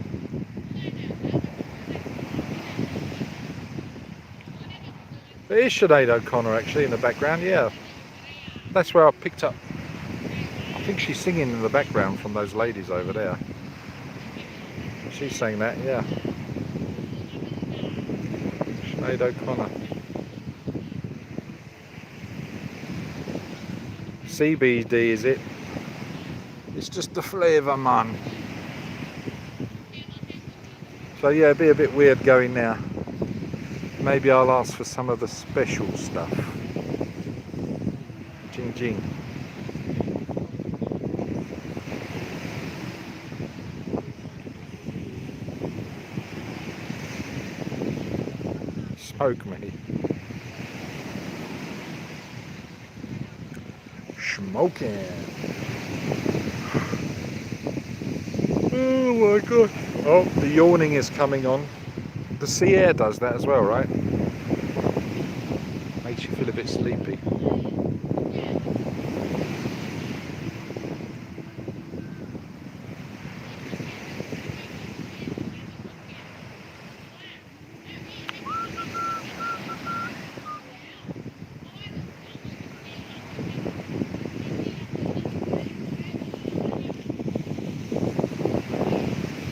There is Sinead O'Connor actually in the background, yeah. That's where I picked up, I think she's singing in the background from those ladies over there. She's saying that, yeah. Sinead O'Connor. CBD is it? It's just the flavour, man. So yeah, it'd be a bit weird going now. Maybe I'll ask for some of the special stuff. Jing Jing. Smoke me. Smoking. Oh my god. Oh, the yawning is coming on. The sea air does that as well, right? Makes you feel a bit sleepy.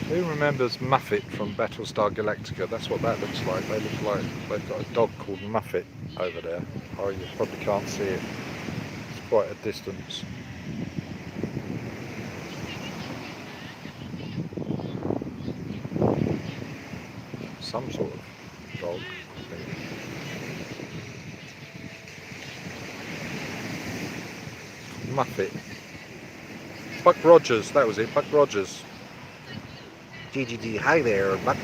Who remembers Muffet from Battlestar Galactica? That's what that looks like. They look like they've got a dog called Muffet over there. Oh, you probably can't see it. It's quite a distance. Some sort of dog, I think. Muffet. Buck Rogers, that was it, Buck Rogers. GGG, hi there, Buck.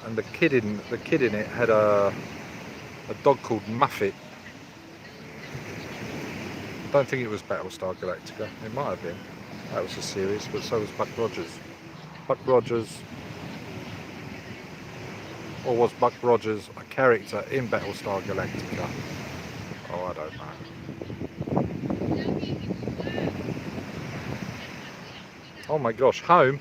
And the kid in it had a dog called Muffet. I don't think it was Battlestar Galactica. It might have been. That was a series, but so was Buck Rogers. Buck Rogers, or was Buck Rogers a character in Battlestar Galactica? Oh, I don't know. Oh my gosh, home.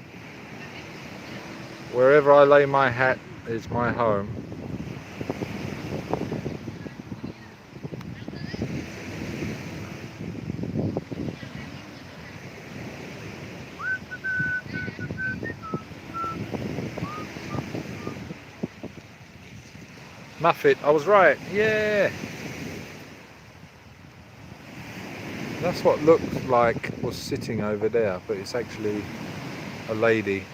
Wherever I lay my hat is my home. Muffet, I was right, yeah! That's what looked like was sitting over there, but it's actually a lady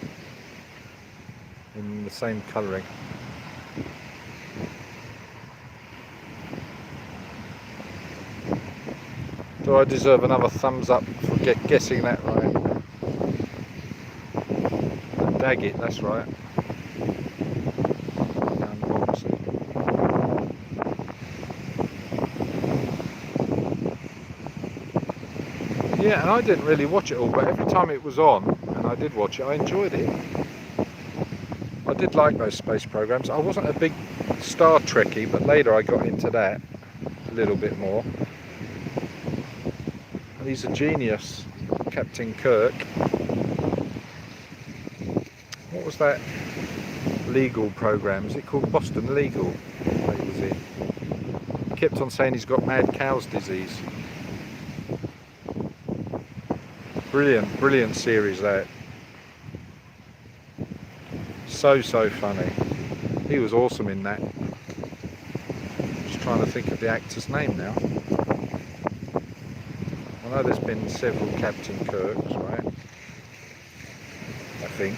in the same colouring. Do I deserve another thumbs up for guessing that right? Daggett, that's right. Yeah, and I didn't really watch it all, but every time it was on, and I did watch it, I enjoyed it. I did like those space programs. I wasn't a big Star Trekkie, but later I got into that a little bit more. And he's a genius, Captain Kirk. What was that legal program? Is it called Boston Legal? That he was in. He kept on saying he's got mad cow's disease. Brilliant, brilliant series that. So funny. He was awesome in that. Just trying to think of the actor's name now. I know there's been several Captain Kirks, right? I think.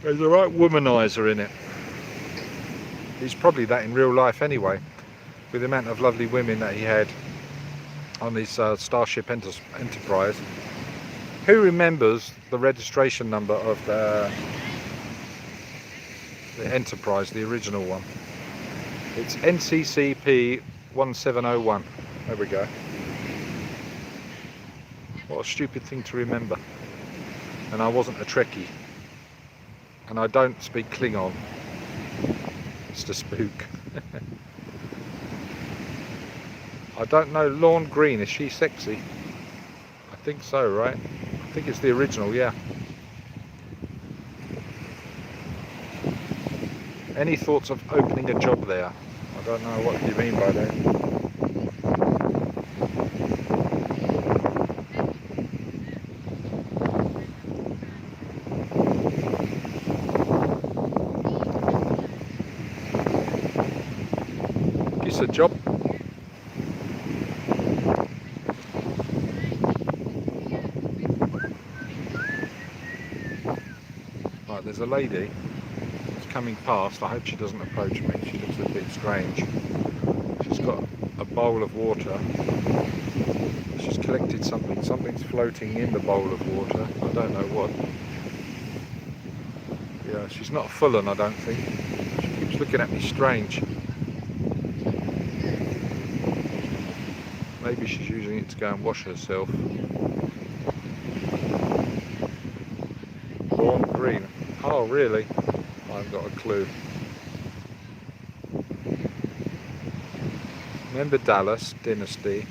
There's a right womanizer in it. He's probably that in real life anyway, with the amount of lovely women that he had on his Starship Enterprise. Who remembers the registration number of the Enterprise, the original one? It's NCCP 1701. There we go. What a stupid thing to remember. And I wasn't a Trekkie. And I don't speak Klingon. Mr. Spook. I don't know, Lorne Green, is she sexy? I think so, right? I think it's the original, yeah. Any thoughts of opening a job there? I don't know what you mean by that. It's a job. Right, there's a lady. It's coming past. I hope she doesn't approach me. She looks a bit strange. She's got a bowl of water. She's collected something. Something's floating in the bowl of water. I don't know what. Yeah, she's not a full on, I don't think. She keeps looking at me strange. Maybe she's using it to go and wash herself. Dawn green. Oh, really? I've got a clue. Remember Dallas Dynasty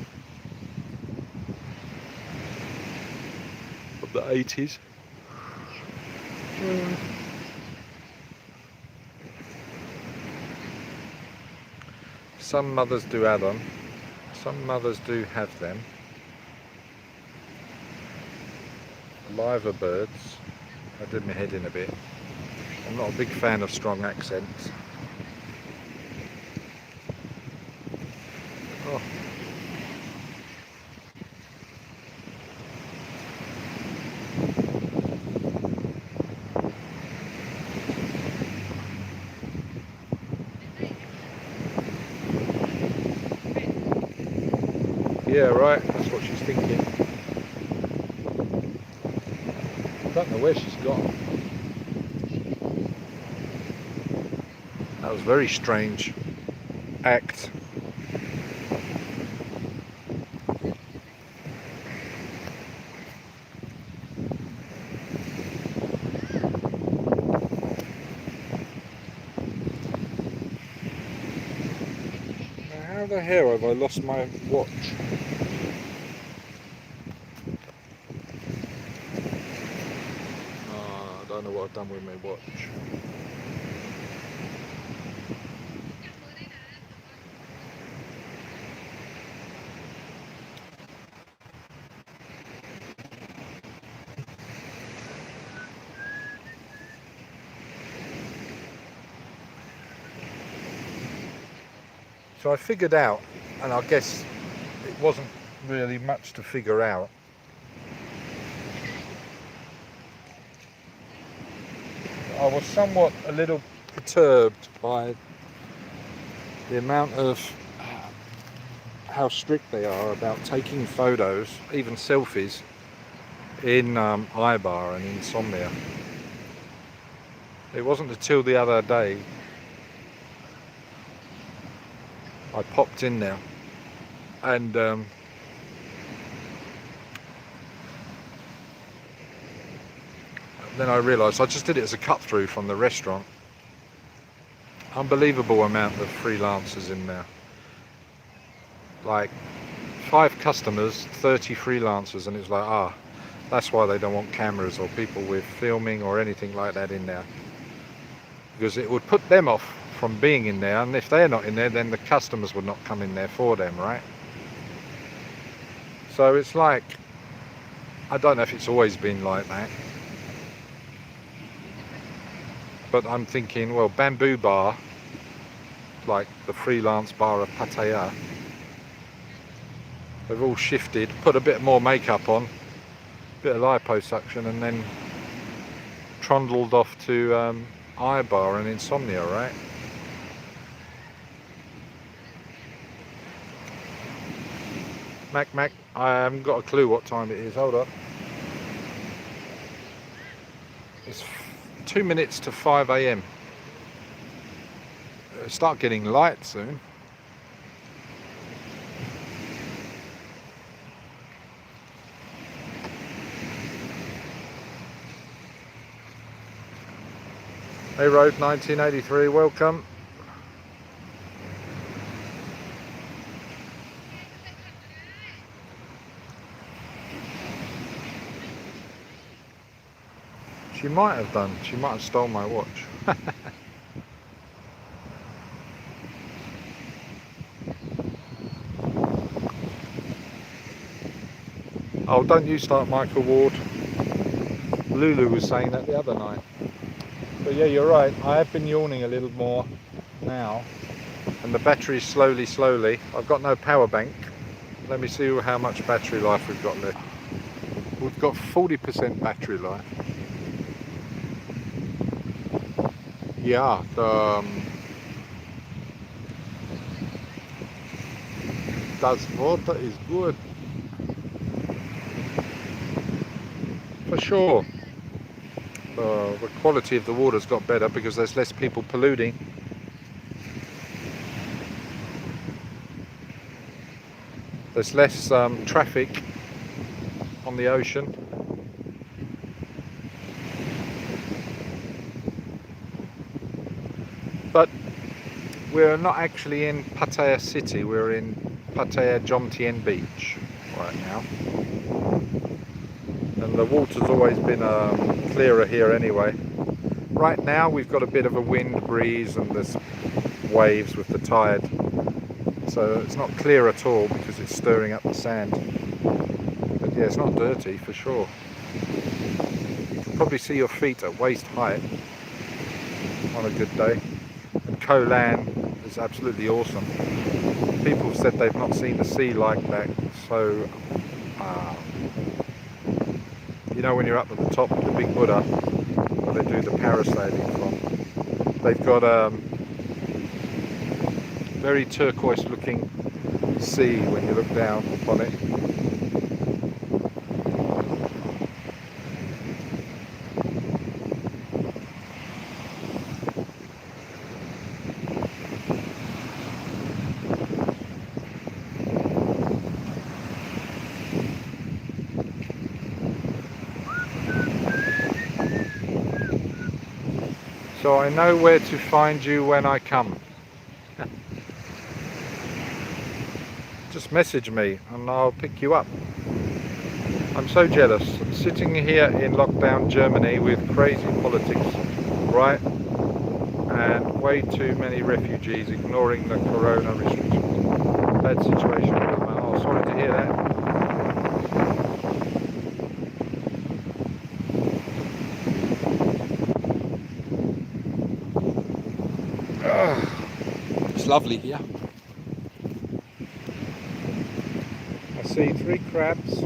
of the 80s? Some mothers do add on. Some mothers do have them. Liver birds. I did my head in a bit. I'm not a big fan of strong accents. Oh. Yeah, right, that's what she's thinking. I don't know where she's gone. That was a very strange act. How the hell have I lost my watch? Oh, I don't know what I've done with my watch. So I figured out, and I guess it wasn't really much to figure out. I was somewhat a little perturbed by the amount of how strict they are about taking photos, even selfies, in Ibar and Insomnia. It wasn't until the other day I popped in there and then I realised I just did it as a cut through from the restaurant. Unbelievable amount of freelancers in there. Like 5 customers, 30 freelancers, and it's like, that's why they don't want cameras or people with filming or anything like that in there. Because it would put them off from being in there, and if they're not in there, then the customers would not come in there for them, right? So it's like, I don't know if it's always been like that, but I'm thinking, well, Bamboo Bar, like the freelance bar of Pattaya, they've all shifted, put a bit more makeup on, a bit of liposuction, and then trundled off to Ibar and Insomnia, right? Mac, I haven't got a clue what time it is. Hold up. It's 2 minutes to 5 a.m. It'll start getting light soon. Hey Road 1983, welcome. She might have done. She might have stolen my watch. Oh, don't you start, Michael Ward. Lulu was saying that the other night. But yeah, you're right. I have been yawning a little more now. And the battery's slowly. I've got no power bank. Let me see how much battery life we've got left. We've got 40% battery life. Yeah, das water is good. For sure. The quality of the water's got better because there's less people polluting. There's less traffic on the ocean. But we're not actually in Pattaya city, we're in Pattaya Jomtien Beach right now. And the water's always been clearer here anyway. Right now we've got a bit of a wind breeze and there's waves with the tide. So it's not clear at all because it's stirring up the sand. But yeah, it's not dirty for sure. You can probably see your feet at waist height on a good day. And Koh Lan is absolutely awesome. People have said they've not seen the sea like that. So, you know when you're up at the top of the big Buddha, where they do the parasailing from, they've got very turquoise looking sea when you look down upon it. So I know where to find you when I come. Just message me and I'll pick you up. I'm so jealous. Sitting here in lockdown Germany with crazy politics, right? And way too many refugees ignoring the corona restrictions. Bad situation. Oh, sorry to hear that. It's lovely here. I see 3 crabs.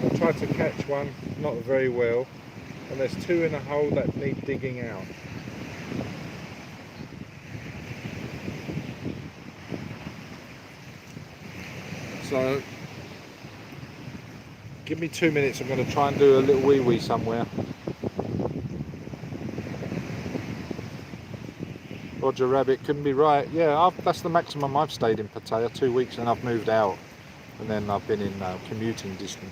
I tried to catch one, not very well, and there's 2 in a hole that need digging out. So, give me 2 minutes, I'm going to try and do a little wee-wee somewhere. Roger Rabbit couldn't be right. Yeah, that's the maximum I've stayed in Pattaya, 2 weeks, and I've moved out. And then I've been in commuting distance.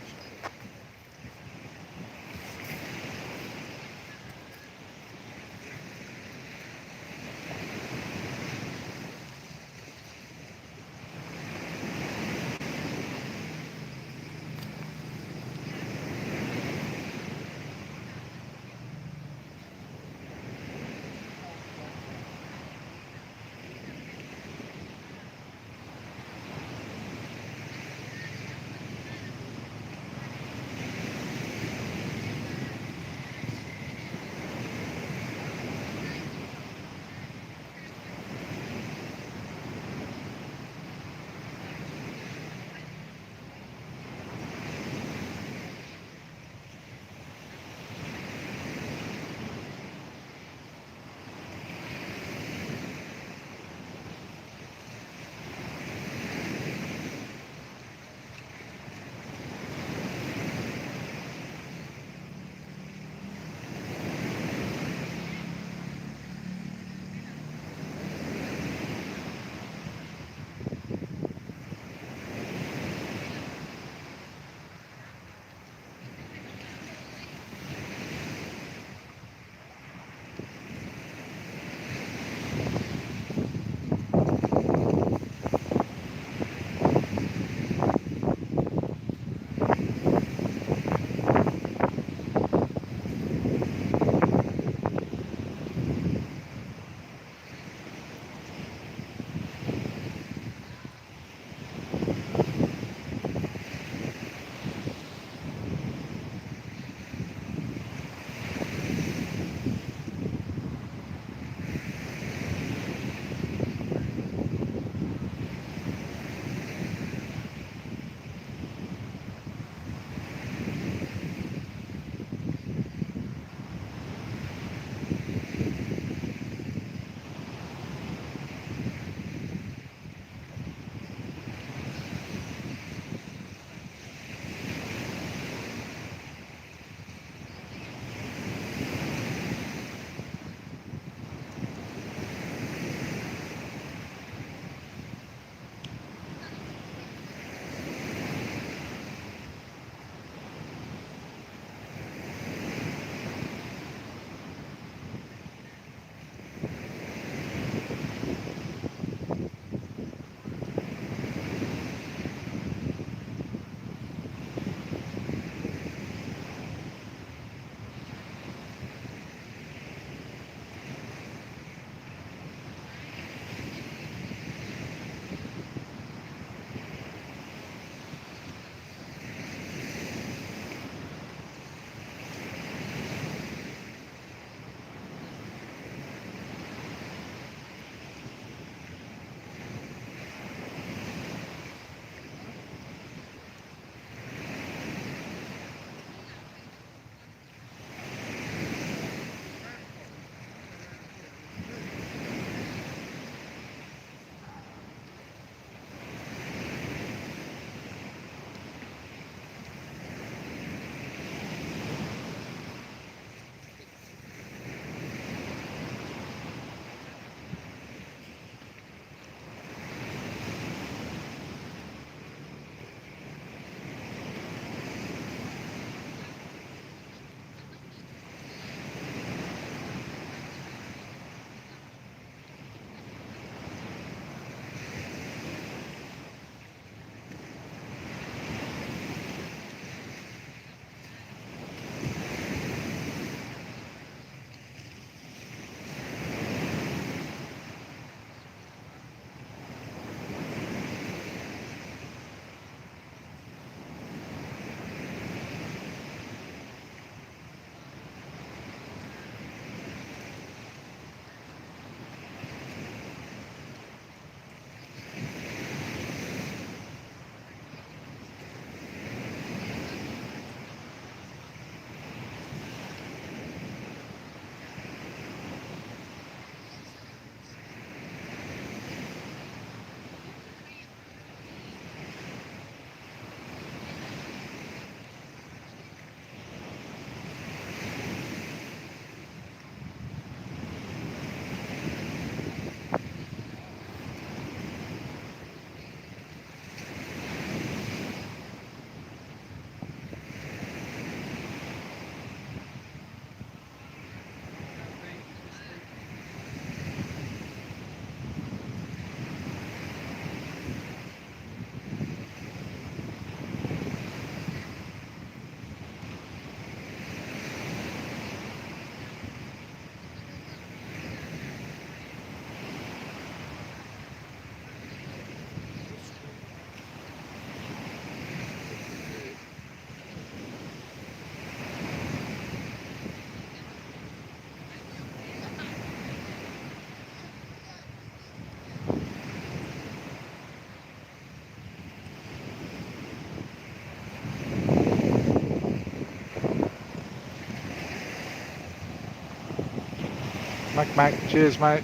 Mac, cheers, mate.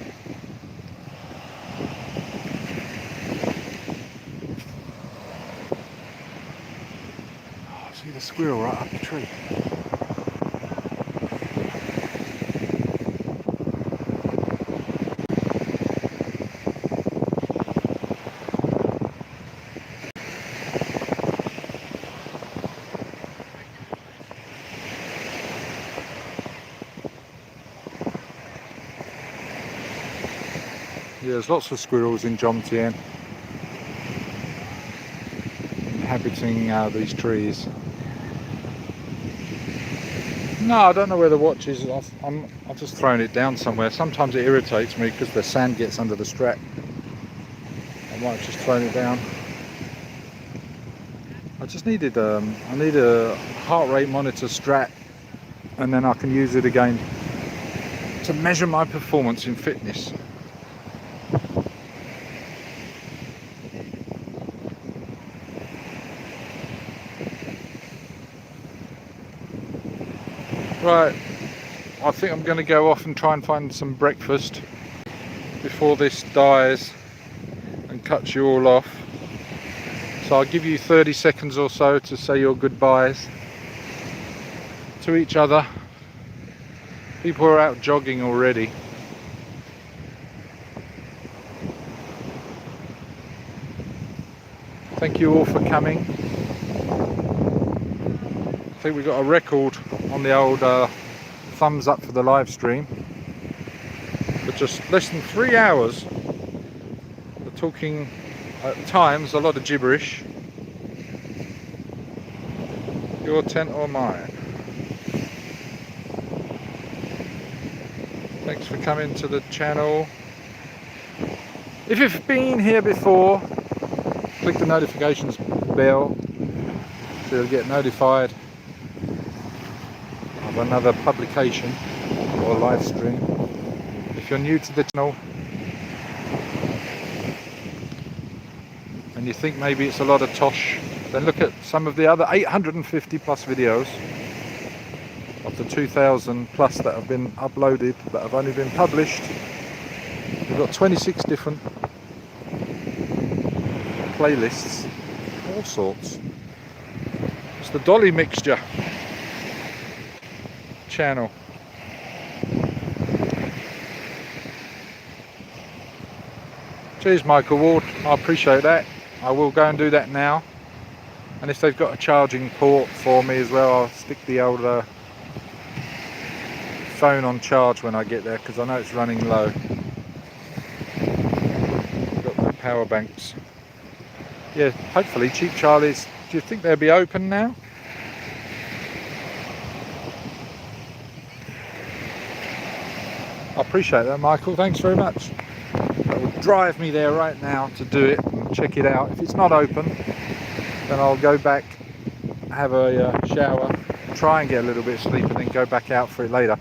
Oh, see the squirrel right up the tree. Yeah, there's lots of squirrels in Jomtien inhabiting these trees. No, I don't know where the watch is. I've just thrown it down somewhere. Sometimes it irritates me because the sand gets under the strap. I might have just thrown it down. I just needed I need a heart rate monitor strap, and then I can use it again to measure my performance in fitness. Right, I think I'm going to go off and try and find some breakfast before this dies and cuts you all off. So I'll give you 30 seconds or so to say your goodbyes to each other. People are out jogging already. Thank you all for coming. I think we got a record on the old thumbs up for the live stream. But just less than 3 hours. We're talking at times a lot of gibberish. Your tent or mine. Thanks for coming to the channel. If you've been here before, click the notifications bell so you'll get notified of another publication or live stream. If you're new to the channel and you think maybe it's a lot of tosh, then look at some of the other 850 plus videos of the 2,000 plus that have been uploaded that have only been published. We've got 26 different playlists, all sorts. It's the Dolly Mixture channel. Cheers, Michael Ward, I appreciate that. I will go and do that now, and if they've got a charging port for me as well, I'll stick the old phone on charge when I get there, because I know it's running low. Got my power banks. Yeah, hopefully Cheap Charlie's, do you think they'll be open now? I appreciate that, Michael, thanks very much. That will drive me there right now to do it and check it out. If it's not open, then I'll go back, have a shower, try and get a little bit of sleep, and then go back out for it later.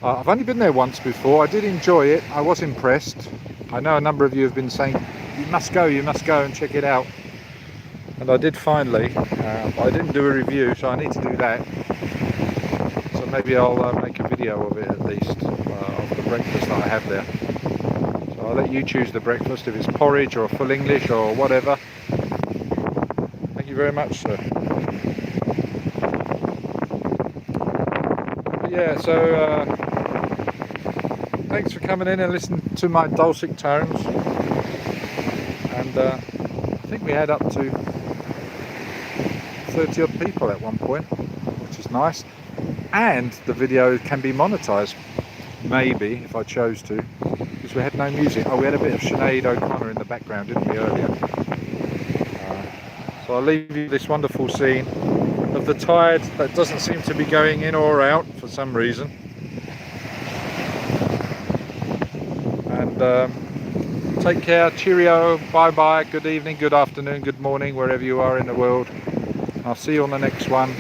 I've only been there once before. I did enjoy it. I was impressed. I know a number of you have been saying, you must go and check it out. And I did finally. I didn't do a review, so I need to do that. So maybe I'll make a video of it at least, of the breakfast that I have there. So I'll let you choose the breakfast, if it's porridge or full English or whatever. Thank you very much, sir. But yeah, so thanks for coming in and listening to my dulcet tones. And I think we had up to 30 odd people at one point, which is nice. And the video can be monetized, maybe, if I chose to, because we had no music. Oh, we had a bit of Sinead O'Connor in the background, didn't we, earlier? So I'll leave you this wonderful scene of the tide that doesn't seem to be going in or out for some reason. And take care, cheerio, bye bye, good evening, good afternoon, good morning, wherever you are in the world. I'll see you on the next one.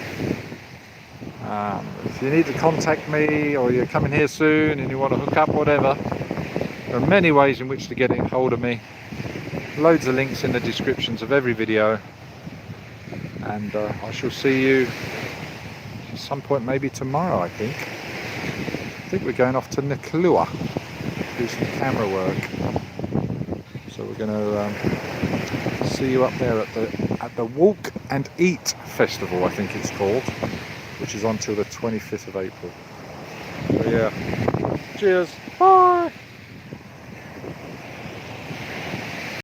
If you need to contact me, or you're coming here soon and you want to hook up, whatever, there are many ways in which to get in hold of me. Loads of links in the descriptions of every video. And I shall see you at some point, maybe tomorrow, I think. think we're going off to Nuklua, do some camera work. So we're going to see you up there at the Walk and Eat Festival, I think it's called, which is on till the 25th of April. So yeah, cheers, bye!